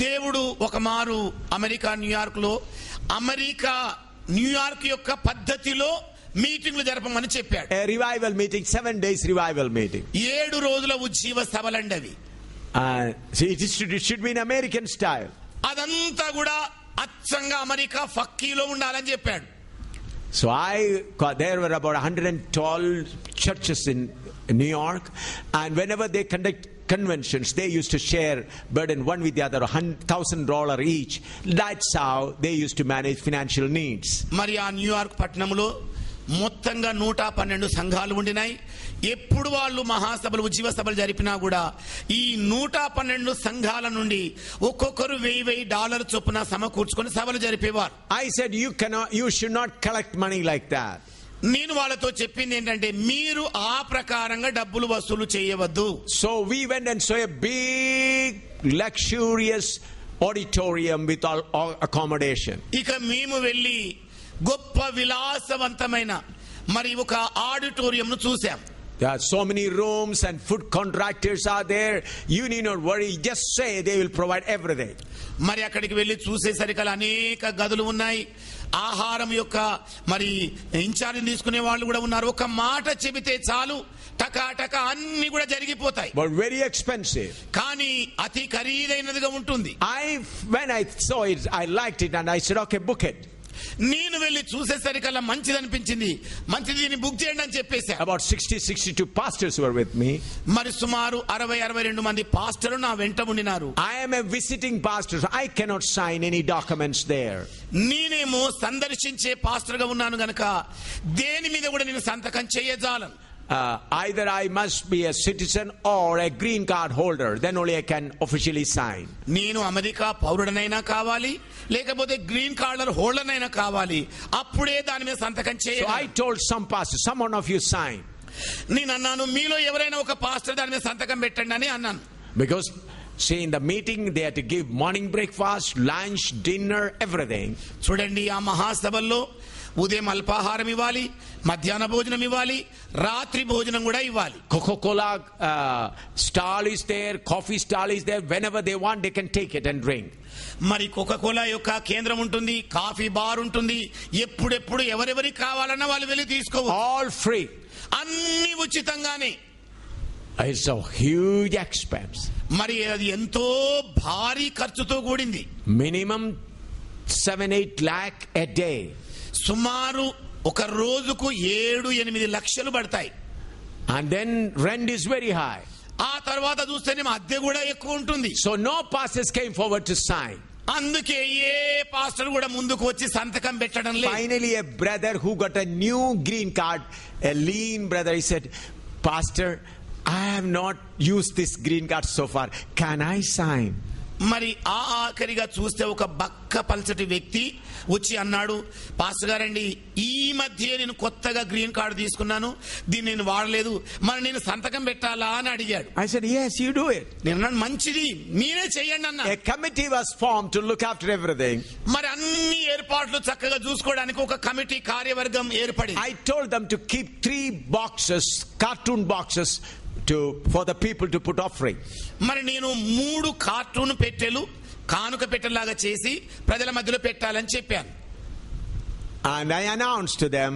దేవుడు ఒక మారు అమెరికా న్యూయార్క్ లో న్యూయార్క్ యొక్క పద్ధతిలో మీటింగ్లు జరపమని చెప్పాడు. A revival meeting, 7 days revival meeting. 7 రోజుల ఉజ్జీవ సభలండి అవి. See, it should be in American style. అదంతా కూడా అచ్చంగా అమెరికా ఫక్కీలో ఉండాలని చెప్పాడు. So there were about 112 churches in New York, and whenever they conduct conventions, they used to share burden one with the other, $1,000 each. That's how they used to manage financial needs. మరి ఆ New York పట్టణంలో మొత్తంగా 112 సంఘాలు ఉండినాయి. ఎప్పుడు వాళ్ళు మహాసభలు ఉజ్జీవ సభలు జరిపినా కూడా ఈ 112 సంఘాల నుండి ఒక్కొక్కరు $1000 చొప్పున సమకూర్చుకొని సభలు జరిపేవారు. I said you should not collect money like that. నేను వాళ్ళతో చెప్పింది ఏంటంటే మీరు ఆ ప్రకారంగా డబ్బులు వసూలు చేయవద్దు. So we went and saw a big luxurious auditorium with all accommodation. ఇక మేము వెళ్ళి గొప్ప విలాసవంతమైన మరి ఒక ఆడిటోరియంను చూసాం. There are so many rooms and food contractors are there. You need not worry. Just say they will provide everything. మరి అక్కడికి వెళ్ళి చూసేసరికి అనేక గదులు ఉన్నాయి. ఆహారం యొక్క మరి ఇన్ఛార్జ్ తీసుకునే వాళ్ళు కూడా ఉన్నారు. ఒక మాట చెబితే చాలు టకా అన్ని కూడా జరిగిపోతాయి. But very expensive. కానీ అతి ఖరీదైనదిగా ఉంటుంది. When I saw it, I liked it and I said, okay, book it. నేను వెళ్ళి చూసేసరికల్లా మంచిది అనిపించింది. మంచిది దీన్ని బుక్ చేయండి అని చెప్పేశా. About 60-62 pastors were with me. మరి సుమారు 60-62 మంది పాస్టర్లు నా వెంట ఉండినారు. I am a visiting pastor, so I cannot sign any documents there. నేనేమో సందర్శించే పాస్టర్ గా ఉన్నాను గనుక దేని మీద కూడా నేను సంతకం చేయజాలను. Either I must be a citizen or a green card holder, then only I can officially sign. నేను అమెరికా పౌరుడనైనా కావాలి లేకపోతే గ్రీన్ కార్డ్ హోల్డర్నైనా కావాలి, అప్పుడే దాని మీద సంతకం చేయాలి. So I told some pastors, someone of you sign. నేను అన్నాను మీలో ఎవరైనా ఒక పాస్టర్ దాని మీద సంతకం పెట్టండి అని అన్నాను. Because see, in the meeting they had to give morning breakfast, lunch, dinner, everything. చూడండి ఆ మహాసభల్లో ఉదయం అల్పాహారం ఇవ్వాలి, మధ్యాహ్న భోజనం ఇవ్వాలి, రాత్రి భోజనం కూడా ఇవ్వాలి. Coca-Cola stall is there, coffee stall is there. Whenever they want, they can take it and drink. మరి కోకాకోలా యొక్క కేంద్రం ఉంటుంది, కాఫీ బార్ ఉంటుంది. ఎప్పుడెప్పుడు ఎవరెవరికి కావాలన్నా వాళ్ళు వెళ్ళి తీసుకోవచ్చు. All free. అన్ని ఉచితంగానే. It's a huge expense. మరి అది ఎంతో భారీ ఖర్చుతో కూడింది. Minimum 7-8 lakh a day. సుమారు ఒక రోజుకు 7-8 లక్షలు పడతాయి. And then rent is very high. ఆ తర్వాత చూస్తేనే అద్దె కూడా ఎక్కువ ఉంటుంది. So no pastors came forward to sign. అందుకే ఏ పాస్టర్ కూడా ముందుకు వచ్చి సంతకం పెట్టడం లేదు. Finally a brother who got a new green card, a lean brother, he said, Pastor, I have not used this green card so far. Can I sign? మరి ఆఖరిగా చూస్తే ఒక బక్క పల్చటి వ్యక్తి వచ్చి అన్నాడు, పాస్టర్ గారండి ఈ మధ్య నేను కొత్తగా గ్రీన్ కార్డు తీసుకున్నాను, దీన్ని నేను వాడలేదు, మరి నేను సంతకం పెట్టాలా అని అడిగాడు. I said, yes, you do it. నేను అన్నాను మంచిది మీరే చెయ్యండి అన్నా. A committee was formed to look after everything. మరి అన్ని ఏర్పాట్లు చక్కగా చూసుకోవడానికి ఒక కమిటీ కార్యవర్గం ఏర్పడింది. I told them to keep 3 boxes, cartoon boxes, for the people to put offering. మరి నేను 3 కార్టూన్ పెట్టెలు కానుక పెట్టెలాగా చేసి ప్రజల మధ్యలో పెట్టాలని చెప్పాను. And I announced to them,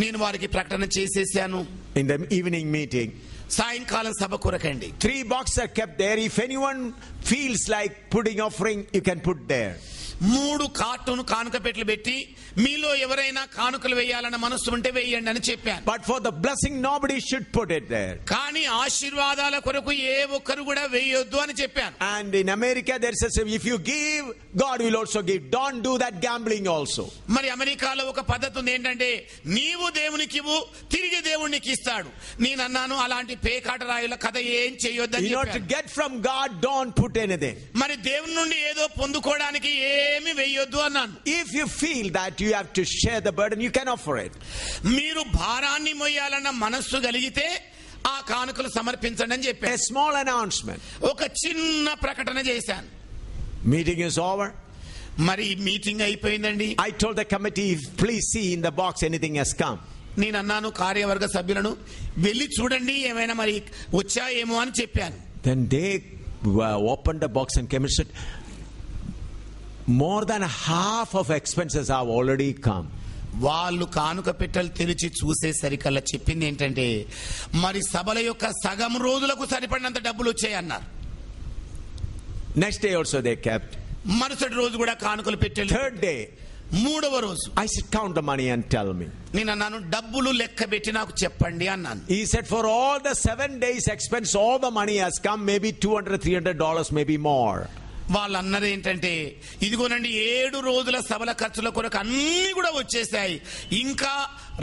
నేను వారికి ప్రకటన చేసేసాను in the evening meeting, సాయంకాలం సభ కొరకండి. 3 boxes are kept there. If anyone feels like putting offering, you can put there. 3 cartoon కానుక పెట్టెలు పెట్టి మీలో ఎవరైనా కానుకలు వేయాలన్న మనస్సు ఉంటే వేయండి అని చెప్పాను. But for the blessing, nobody should put it there. కానీ ఆశీర్వాదాల కొరకు ఏ ఒక్కరు కూడా వేయొద్దు అని చెప్పాను. And in America there says, if you give, God will also give. Don't do that gambling also. మరి అమెరికాలో ఒక పద్ధతి ఉంది ఏంటంటే నీవు దేవునికి ఇవ్వు తిరిగి దేవునికి ఇస్తాడు. నేను అన్నాను అలాంటి పేకాట రాయుల కథ ఏం చేయొద్దని చెప్పాను. In order to get from God, don't put anything. మరి దేవుని నుండి ఏదో పొందుకోవడానికి ఏమీ వేయొద్దు అన్నాను. If you feel that you have to share the burden, you can offer it. మీరు భారాన్ని మోయాలన్న మనస్సు కలిగితే ఆ కానుకలు సమర్పించండి అని చెప్పాను. A small announcement. ఒక చిన్న ప్రకటన చేశాను. Meeting is over. మరి మీటింగ్ అయిపోయిందండి. I told the committee, please see in the box anything has come. నేను అన్నాను కార్యవర్గ సభ్యులను, వెళ్ళి చూడండి ఏమైనా మరి వచ్చాయేమో అని చెప్పాను. Then they opened the box and came and said, more than half of expenses have already come. వాళ్ళు కానుక పెట్టెలు తెరిచి చూసేసరికల్లా చెప్పింది ఏంటంటే, మరి సభల యొక్క సగం రోజులకు సరిపడినంత డబ్బులు వచ్చాయన్నారు. Next day also they kept. మరుసటి రోజు కూడా కానుకలు పెట్టెలు. Third day, మూడవ రోజు I said, count the money and tell me. నేను అన్నాను, డబ్బులు లెక్క పెట్టి నాకు చెప్పండి అన్నాను. He said, for all the 7 days expense, all the money has come, maybe $200-300, maybe more. వాళ్ళు అన్నది ఏంటంటే, ఇదిగోనండి 7 రోజుల సభల ఖర్చుల కొరకు అన్ని కూడా వచ్చేసాయి, ఇంకా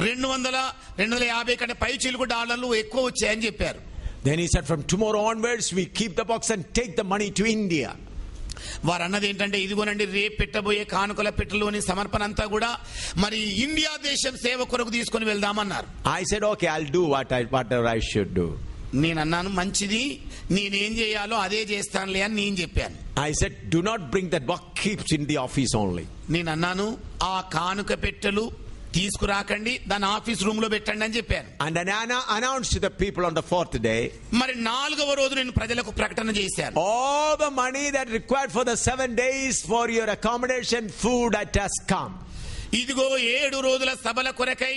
200-250 కంటే పై చిలుకు డాలర్లు ఎక్కువ వచ్చాయని చెప్పారు. Then he said, from tomorrow onwards we keep the box and take the money to India. వారు అన్నది ఏంటంటే, ఇదిగోనండి రేపు పెట్టబోయే కానుకల పెట్టెలోని సమర్పణ అంతా కూడా మరి ఇండియా దేశం సేవ కొరకు తీసుకొని వెళ్దామన్నారు. I said, okay, I'll do whatever I should do. నేను అన్నాను, మంచిది, నేనేం చేయాలో అదే చేస్తానులే అని నేను చెప్పాను. I said, do not bring that box, keep it in the office only. నేను అన్నాను, ఆ కానుక పెట్టెలు తీసుకురాకండి, దాని ఆఫీస్ రూమ్ లో పెట్టండి అని చెప్పాను. And then I announced to the people on the 4th day, మరి 4వ రోజు నేను ప్రజలకు ప్రకటన చేశాను, all the money that required for the 7 days for your accommodation, food, that has come. ఇదిగో 7 రోజుల సభల కొరకై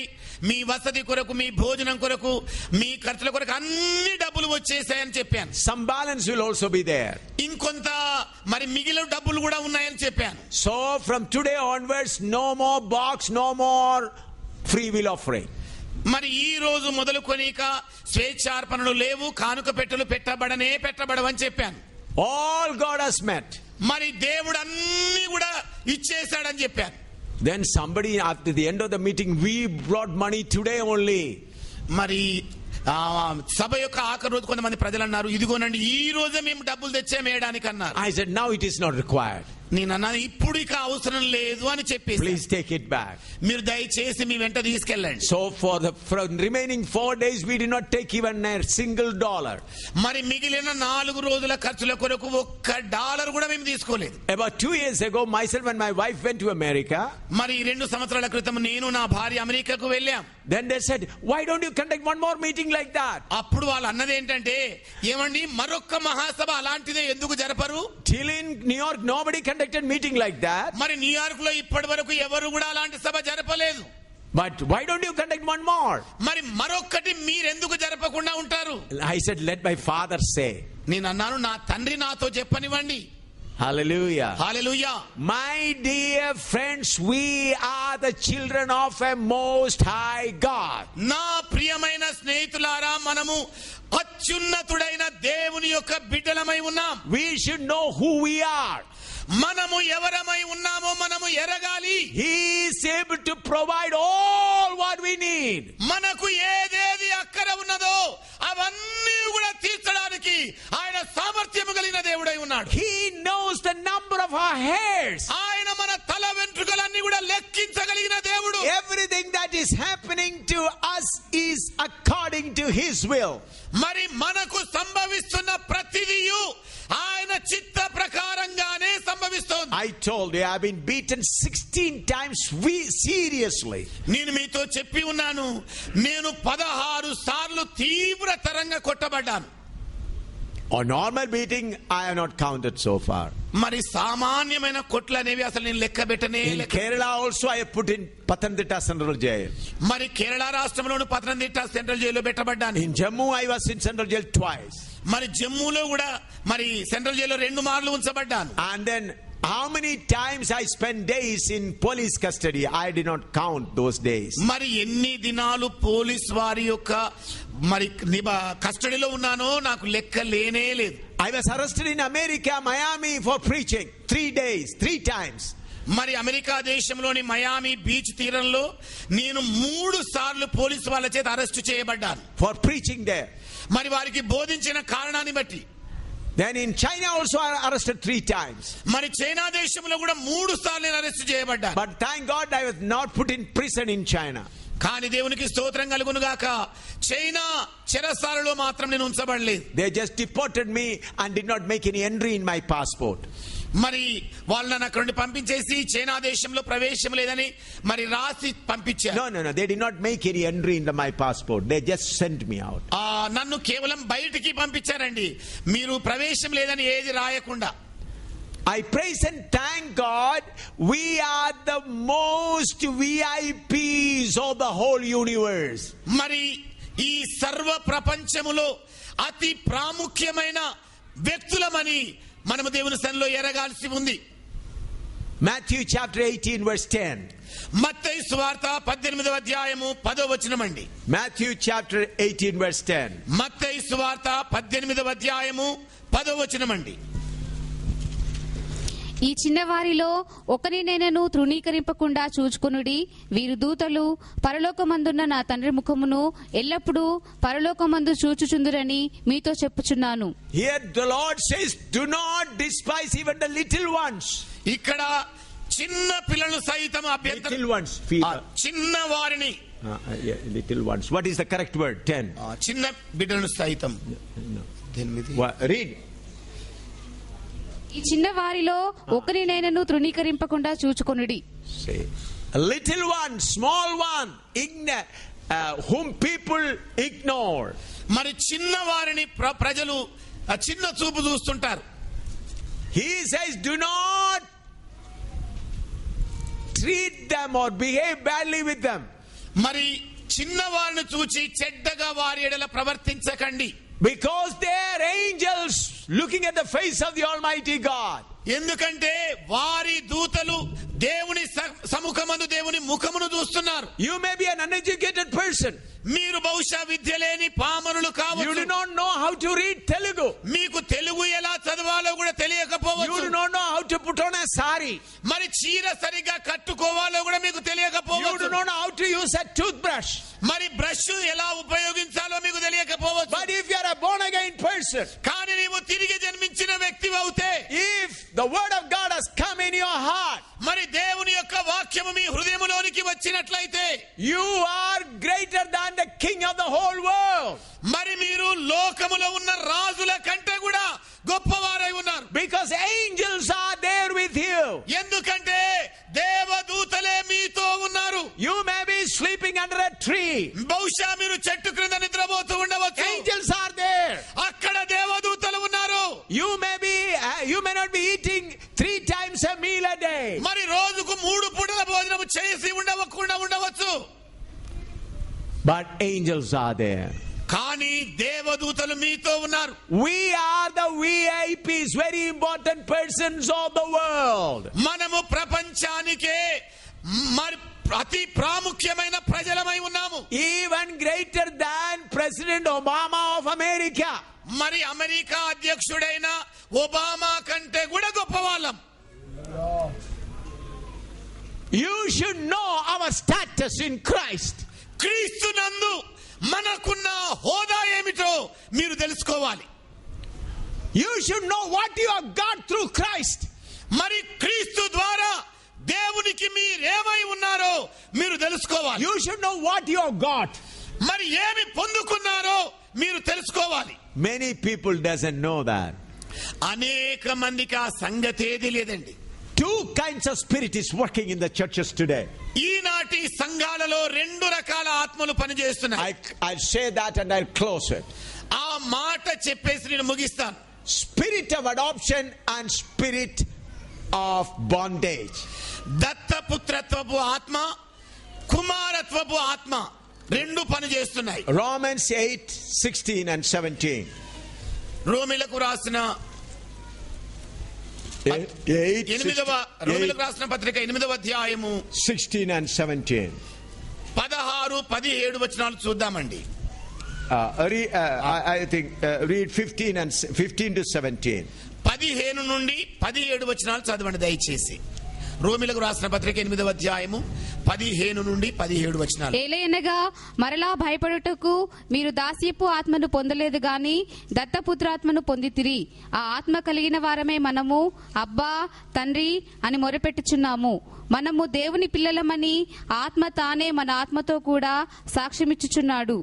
మీ వసతి కొరకు, మీ భోజనం కొరకు, మీ ఖర్చుల కొరకు అన్ని డబ్బులు వచ్చేసాయని చెప్పాను. Some balance will also be there. ఇంకొంత మరి మిగిలిన డబ్బులు కూడా ఉన్నాయని చెప్పాను. So from today onwards, no more box, no more free will offering. మరి ఈ రోజు మొదలుకొనిక స్వేచ్ఛార్పణలు లేవు, కానుక పెట్టెలు పెట్టబడవని చెప్పాను. All God has met. మరి దేవుడు అన్ని కూడా ఇచ్చేశాడని చెప్పాను. Then somebody after the end of the meeting, we brought money today only. మరి సభ యొక్క ఆఖరి రోజు కొంతమంది ప్రజలు అన్నారు, ఇదిగోనండి ఈ రోజే మేము డబ్బులు తెచ్చేయడానికి అన్నారు. I said, now it is not required. నేను అన్నాను, ఇప్పుడు ఇక అవసరం లేదు అని చెప్పేసి, Please take it back. మీరు దయచేసి మీ వెంట తీసుకెళ్ళండి. So for the remaining 4 days, we did not take even a single dollar. మరి మిగిలిన 4 రోజుల ఖర్చుల కొరకు $1 కూడా మేము తీసుకోలేదు. About 2 years ago, myself and my wife went to America. మరి 2 సంవత్సరాల క్రితం నేను నా భార్య అమెరికాకు వెళ్ళాం. Then they said, why don't you conduct one more meeting like that? అప్పుడు వాళ్ళు అన్నది ఏంటంటే, ఏమండి మరొక్క మహాసభ అలాంటిదే ఎందుకు జరపరు? Till in New York, nobody conducted meeting like that. మరి న్యూయార్క్ లో ఇప్పటి వరకు ఎవరు కూడా అలాంటి సభ జరపలేదు. But why don't you conduct one more? మరి మరొక్కటి మీరెందుకు జరపకుండా ఉంటారు? I said, let my father say. నేను అన్నాను, నా తండ్రి నాతో చెప్పనివ్వండి. Hallelujah. Hallelujah. My dear friends, we are the children of a most high God. నా ప్రియమైన స్నేహితులారా, మనము అత్యున్నతుడైన దేవుని యొక్క బిడ్డలమై ఉన్నాం. We should know who we are. మనము ఎవరమై ఉన్నామో మనము ఎరగాలి. He is able to provide all what we need. మనకు ఏదేది అక్కర ఉన్నదో అవన్నీ కూడా తీర్చడానికి ఆయన సామర్థ్యము కలిగిన దేవుడై ఉన్నాడు. He knows the number of our hairs. ఆయన మన తల వెంట్రుకలన్నీ కూడా లెక్కించగలిగిన దేవుడు. Everything that is happening to us is according to His will. మరి మనకు సంభవిస్తున్న ప్రతిదియు ఆయన చిత్త ప్రకారంగానే సంభవిస్తోంది. I told you, I've been beaten 16 times seriously. నేను మీతో చెప్పి ఉన్నాను, నేను 16 సార్లు తీవ్రతరంగా కొట్టబడ్డాను. On normal beating, I have not counted so far. మరి సామాన్యమైన కొట్లు అనేవి అసలు నేను లెక్క పెట్టనే. In Kerala also, I have put in Pathanamthitta Central Jail. మరి కేరళ రాష్ట్రంలోని పతనంతిట్ట సెంట్రల్ జైల్లో పెట్టబడ్డాను. In Jammu, I was in Central Jail twice. మరి జమ్మూలో కూడా మరి సెంట్రల్ జైల్లో 2 మార్లు ఉంచబడ్డాను. And then how many times I spent days in police custody, I did not count those days. మరి ఎన్ని దినాలు పోలీస్ వారి యొక్క మరి కస్టడీలో ఉన్నానో నాకు లెక్క లేనే లేదు. I was arrested in America, Miami for preaching 3 days, 3 times. మరి అమెరికా దేశంలోని మయామి బీచ్ తీరంలో నేను 3 సార్లు పోలీసు వాళ్ళ చేత అరెస్టు చేయబడ్డాను. For preaching there. మరి వారికి బోధించిన కారణాన్ని బట్టి. Then in China also I was arrested 3 times. మరి చైనా దేశంలో కూడా 3 సార్లు నేను arrest చేయబడ్డాను. But thank God I was not put in prison in China. కానీ దేవునికి స్తోత్రం కలుగును గాక, చైనా చెరసాలలో మాత్రం నేను ఉంచబడలేదు. They just deported me and did not make any entry in my passport. మరి వాళ్ళు నన్ను అక్కడ నుండి పంపించేసి చైనా దేశంలో ప్రవేశం లేదని మరి రాసి పంపించారు. No. They did not make any entry into my passport. They just sent me out. నన్ను కేవలం బయటికి పంపించారండి, మీరు ప్రవేశం లేదని ఏది రాయకుండా. I praise and thank God we are the most VIPs of the whole universe. మరి ఈ సర్వ ప్రపంచములో అతి ప్రాముఖ్యమైన వ్యక్తులమని మనము దేవుని సన్నిధిలో ఎరగాల్సి ఉంది. Matthew chapter 18 verse 10. మత్తయి సువార్త 18వ అధ్యాయము 10వ వచనం అండి. Matthew chapter 18 verse 10. మత్తయి సువార్త 18వ అధ్యాయము 10వ వచనం అండి. ఈ చిన్నవారిలో ఒకరినైనను తృణీకరింపకుండా చూచుకొనుడి. వీరు దూతలు పరలోకమందున్న నా తండ్రి ముఖమును ఎల్లప్పుడూ పరలోకమందు చూచుచుందురని మీతో చెప్పుచున్నాను. Here the Lord says, do not despise even the little ones. ఇక్కడ చిన్న పిల్లలు సైతం అభ్యంతరం, Little ones. చిన్న వారిని, Little ones. What is the correct word? 10. చిన్న బిడ్డలను సైతం. No. Read. ఈ చిన్నవారిలో ఒకరినైనను తృణీకరింపకుండా చూచుకొనుడి. Say, a little one, small one, whom people ignore. మరి చిన్న వారిని ప్రజలు చిన్న చూపు చూస్తుంటారు. He says, do not treat them or behave badly with them. మరి చిన్న వారిని చూచి చెడ్డగా వారి ఎడల ప్రవర్తించకండి. Because they are angels looking at the face of the Almighty God. ఎందుకంటే వారి దూతలు దేవుని సముఖమందు దేవుని ముఖమును చూస్తున్నారు. You may be an uneducated person. మీరు బహుశా విద్య లేని పామరులు కావచ్చు. You do not know how to read Telugu. మీకు తెలుగు ఎలా చదవాలో కూడా తెలియకపోవచ్చు. You do not know how to put on a sari. మరి చీర సరిగా కట్టుకోవాలో కూడా మీకు తెలియకపోవచ్చు. You do not know how to use a toothbrush. మరి బ్రష్ ఎలా ఉపయోగించాలో మీకు తెలియకపోవచ్చు. But if you are a born again person, కానీ నీవు తిరిగి జన్మించిన వ్యక్తి అవుతే, if the word of God has come in your heart, మరి దేవుని యొక్క వాక్యము మీ హృదయములోనికి వచ్చినట్లయితే, you are greater than the king of the whole world. మరి మీరు లోకములో ఉన్న రాజుల కంటే కూడా గొప్పవారై ఉన్నారు. Because angels are there with you. ఎందుకంటే దేవదూతలే మీతో ఉన్నారు. You may be sleeping under a tree. బహుశా మీరు చెట్టు క్రింద నిద్రపోతూ ఉండవచ్చు. Angels are there. అక్కడ దేవదూతలు ఉన్నారు. You may not be eating 3 times a meal a day. మరి రోజుకు 3 పూటల భోజనం చేసి ఉండవచ్చు. But angels are there. కానీ దేవదూతలు మీతో ఉన్నారు. We are the VIPs, very important persons of the world. మనము ప్రపంచానికే మరి అతి ప్రాముఖ్యమైన ప్రజలమై ఉన్నాము. Even greater than President Obama of America. మరి అమెరికా అధ్యక్షుడైన ఒబామా కంటే కూడా గొప్పవాళ్ళం. You should know our status in Christ. క్రీస్తునందు మనకున్న హోదా ఏమిటో మీరు తెలుసుకోవాలి. You should know what you have got through Christ. మరి క్రీస్తు ద్వారా దేవునికి మీరేమై ఉన్నారో మీరు తెలుసుకోవాలి. You should know what you have got. మరి ఏమి పొందుకున్నారో మీరు తెలుసుకోవాలి. Many people doesn't know that. అనేక మందికి ఆ సంగతి ఏది లేదండి. 2 kinds of spirit is working in the churches today. ఈనాటి సంఘాలలో 2 రకాల ఆత్మలు పనిచేస్తున్నాయి. I'll say that and I'll close it. ఆ మాట చెప్పేసి నేను ముగిస్తాను. Spirit of adoption and spirit of bondage. దత్తపుత్రత్వపు ఆత్మ, కుమారత్వపు ఆత్మ 2 పనిచేస్తున్నాయి. Romans 8:16 and 17. రోమిలకు రాసిన పత్రిక 8వ అధ్యాయము 16 and 17. 16-17 వచనాలు చూద్దామండి. I think read 15 to 17. 15 నుండి 17 వచనాలు చదవండి దయచేసి. రోమిలకు రాసిన పత్రిక 8వ అధ్యాయము 15 నుండి 17 వచనాలు. ఏలయనగా మరలా భయపడుటకు మీరు దాస్యపు ఆత్మను పొందలేదు గాని దత్తపుత్రాత్మను పొందితిరి. ఆ ఆత్మ కలిగిన వారమే మనము అబ్బా తండ్రి అని మొరపెట్టుచున్నాము. మనము దేవుని పిల్లలమని ఆత్మ తానే మన ఆత్మతో కూడా సాక్ష్యమిచ్చుచున్నాడు.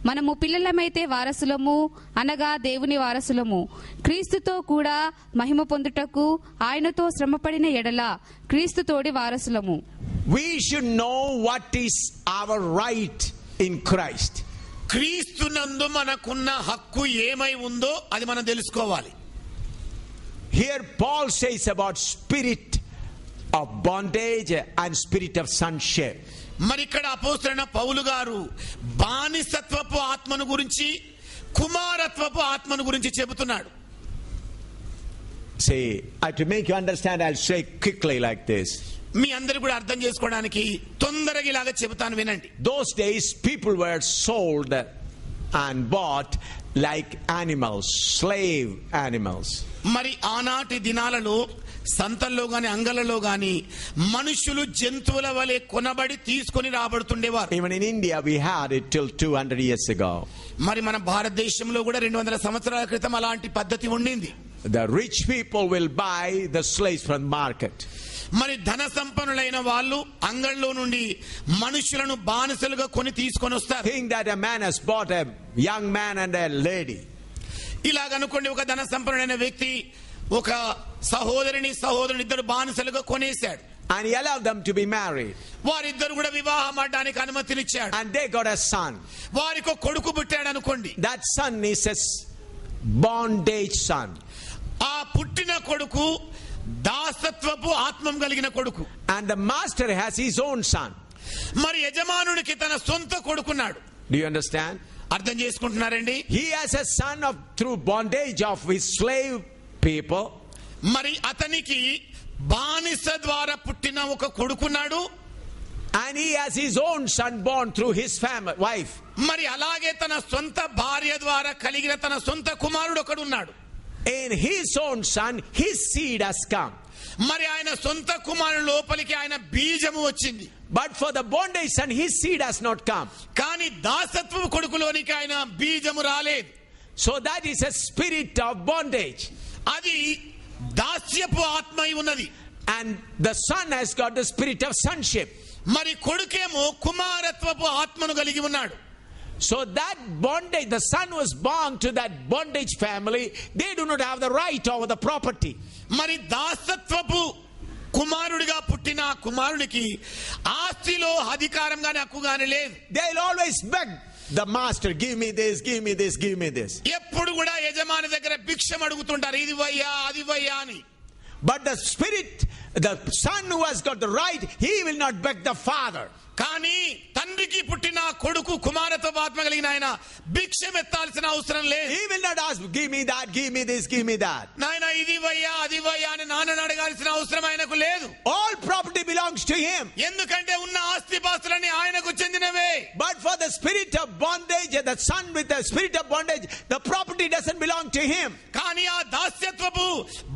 మనము పిల్లలమైతే వారసులము, అనగా దేవుని వారసులము, క్రీస్తుతో కూడా మహిమ పొందుటకు ఆయనతో శ్రమపడిన ఎడల క్రీస్తుతోడి వారసులము. We should know what is our right in Christ. క్రీస్తునందు మనకున్న హక్కు ఏమై ఉందో అది మనం తెలుసుకోవాలి. Here Paul says about spirit of bondage and spirit of sonship. మరి ఇక్కడ అపోస్తలుడైన పౌలు గారు బానిసత్వపు ఆత్మను గురించి, కుమారత్వపు ఆత్మను గురించి చెబుతున్నాడు. See, to make you understand, I'll say quickly like this. మీ అందరూ కూడా అర్థం చేసుకోవడానికి తొందరగా ఇలాగా చెబుతాను వినండి. Those days people were sold and bought like animals, slave animals. మరి ఆనాటి దినాలలో సంతల్లో గాని అంగళ్ళలో గాని మనుషులు జంతువుల వలె కొనబడి తీసుకొని రాబడుతుండేవారు. Even in India we had it till 200 years ago. మరి మన భారతదేశంలో కూడా 200 సంవత్సరాల క్రితం అలాంటి పద్ధతి ఉండింది. The rich people will buy the slaves from the market. మరి ధన సంపన్నులైన వాళ్ళు అంగళ్ళలో నుండి మనుషులను బానిసలుగా కొని తీసుకొని వస్తారు. Think that a man has bought a young man and a lady. ఇలాగనుకోండి, ఒక ధన సంపన్నుడైన వ్యక్తి ఒక సహోదరుని ఇద్దరు బానిసలుగా కొనేశాడు. And he allowed them to be married. వారిద్దరు కూడా వివాహం ఆడడానికి అనుమతినిచ్చాడు. And they got a son. వారికి కొడుకు పుట్టాడు అనుకోండి. That son is a bondage son. ఆ పుట్టిన కొడుకు దాసత్వపు ఆత్మం కలిగిన కొడుకు. And the master has his own son. మరి యజమానునికి తన సొంత కొడుకున్నాడు. Do you understand? అర్థం చేసుకుంటున్నారండి? He has a son through bondage of his slave people. మరి అతనికి బానిస ద్వారా పుట్టిన ఒక కొడుకున్నాడు. And he has his own son born through his wife. మరి అలాగే తన సొంత భార్య ద్వారా కలిగిన తన సొంత కుమారుడు ఒకడు ఉన్నాడు. In his own son, his seed has come. మరి ఆయన సొంత కుమారుడు లోపలికి ఆయన బీజము వచ్చింది. But for the bondage son, his seed has not come. కానీ దాసత్వపు కొడుకులోనికి ఆయన బీజము రాలేదు. So that is a spirit of bondage. అది దాస్యపు ఆత్మ ఉన్నది. And the son has got the spirit of sonship. మరి కొడుకేమో కుమారత్వపు ఆత్మను కలిగి ఉన్నాడు. So that bondage, the son was born to that bondage family. They do not have the right over the property. మరి దాసత్వపు కుమారుడిగా పుట్టిన కుమారునికి ఆస్తిలో అధికారం గాని హక్కు గాని లేదు. They'll always beg the master, give me this, give me this, give me this. ఎప్పుడు కూడా యజమాని దగ్గర భిక్షం అడుగుతుంటారు, ఇది వయ్యా అది వయ్యా అని. But the spirit, the son who has got the right, he will not beg the father. కానీ తండ్రికి పుట్టిన కొడుకు కుమారత్వ ఆత్మ కలిగిన ఆయన భిక్షం ఎత్తాల్సిన అవసరం లేదు. He will not ask, give me that, give me this, give me that. నాయన ఇది వయ్యా అది వయ్యా అని నాన్నని అడగాల్సిన అవసరం ఆయనకు లేదు. All property belongs to him. ఎందుకంటే ఉన్న ఆస్తి పాస్తులన్నీ ఆయనకు చెందినవే. But for the spirit of bondage, the son with the spirit of bondage, the property doesn't belong to him. కానీ ఆ దాస్యత్వపు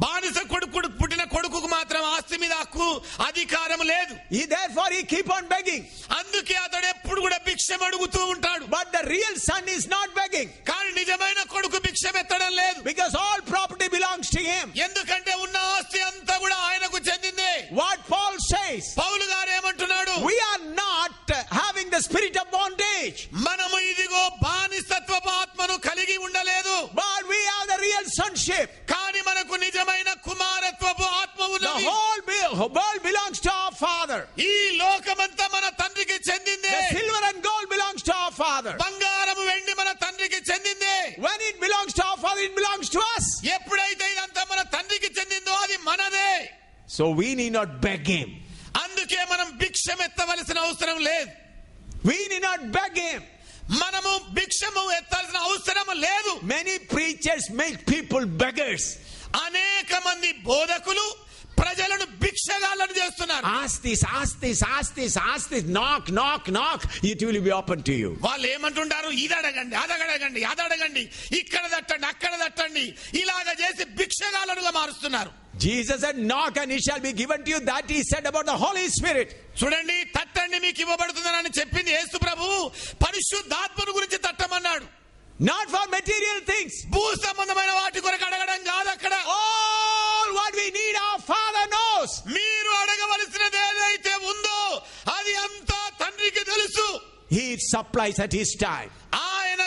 బానిస కొడుకు పుట్టిన కొడుకుకు మాత్రం ఆస్తి మీద హక్కు అధికారం లేదు. Therefore he keep on begging. అందుకే అతడు ఎప్పుడు కూడా భిక్షం అడుగుతూ ఉంటాడు. But the real son is not begging. కానీ నిజమైన కొడుకు భిక్షం ఎత్తడం లేదు. Because all property belongs to him. ఎందుకంటే ఉన్న ఆస్తి అంతా కూడా ఆయనకు చెందిందే. What Paul says, పౌలు గారు ఏమంటున్నాడు? we are not having the spirit of bondage. మనము ఇదిగో బానిసత్వపు ఆత్మను కలిగి ఉండలేదు. But we have the real sonship. కానీ మనకు నిజమైన కుమారత్వపు ఆత్మ ఉన్నది. The whole world belongs to our Father. ఈ లోకమంతా మన తండ్రికి చెందిందే. The silver and gold belongs to our Father. బంగారము వెండి మన తండ్రికి చెందిందే. When it belongs to our Father, it belongs to us. ఎప్పుడైతే ఇదంతా మన తండ్రికి చెందిందో అది మనదే. So we need not beg him. అందుకే మనం భిక్షం ఎత్తవలసిన అవసరం లేదు. We need not beg him. మనము భిక్షము ఎత్తాల్సిన అవసరం లేదు. Many preachers make people beggars. అనేక మంది బోధకులు ప్రజలను భిక్షగాళ్ళను చేస్తున్నారు. Ask this, ask this, ask this, ask this, knock, knock, knock, it will be open to you. వాళ్ళు ఏమంటుంటారు? ఇది అడగండి, అది అడగండి, అది అడగండి, ఇక్కడ తట్టండి, అక్కడ తట్టండి, ఇలాగ చేసి భిక్షగాళ్ళనుగా మారుస్తున్నారు. Jesus said, knock and it shall be given to you. That he said about the Holy Spirit. చూడండి, తట్టండి మీకు ఇవ్వబడుతుందని చెప్పింది యేసు ప్రభువు పరిశుద్ధాత్మను గురించి తట్టమన్నాడు. Not for material things. భూ సంబంధమైన వాటి కొరకు అడగడం కాదు అక్కడ. All what we need our Father knows. మీరు అడగవలసినది ఏదైతే ఉందో అది అంతా తండ్రికి తెలుసు. He supplies at his time. ఆయన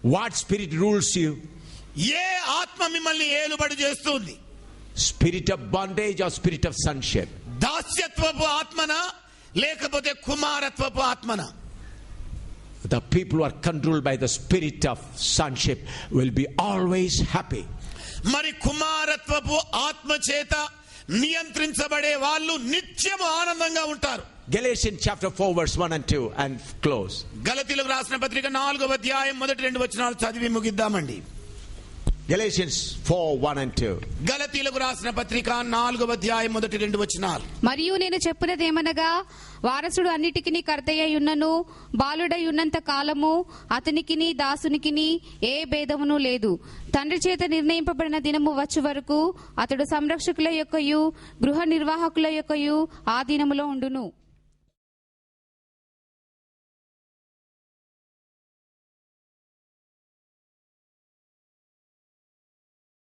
What spirit rules you? ఏ ఆత్మ మిమ్మల్ని ఏలుబడి చేస్తుంది? Spirit of bondage or spirit of sonship? దాస్యత్వపు ఆత్మనా లేకపోతే కుమారత్వపు ఆత్మనా? The people who are controlled by the spirit of sonship will be always happy. మరి కుమారత్వపు ఆత్మ చేత నియంత్రించబడే వాళ్ళు నిత్యము ఆనందంగా ఉంటారు. Galatians chapter 4 verse 1 and 2 and close. గలతీయులకు రాసిన పత్రిక 4వ అధ్యాయం మొదటి 2 వచనాలు చదివి ముగిద్దామండి. Galatians 4 1 and 2. గలతీయులకు రాసిన పత్రిక 4వ అధ్యాయం మొదటి 2 వచనాలు. మరియు నేను చెప్పున్నదేమనగా, వారసుడు అన్నిటికిని కర్తయ్య ఉన్నను, బాలుడై ఉన్నంత కాలము అతనికిని దాసునికిని ఏ భేదమును లేదు. తండ్రి చేత నిర్ణయింపబడిన దినము వచ్చు వరకు అతడు సంరక్షకుల యొక్కయు గృహ నిర్వాహకుల యొక్కయు ఆ దినములో ఉండును.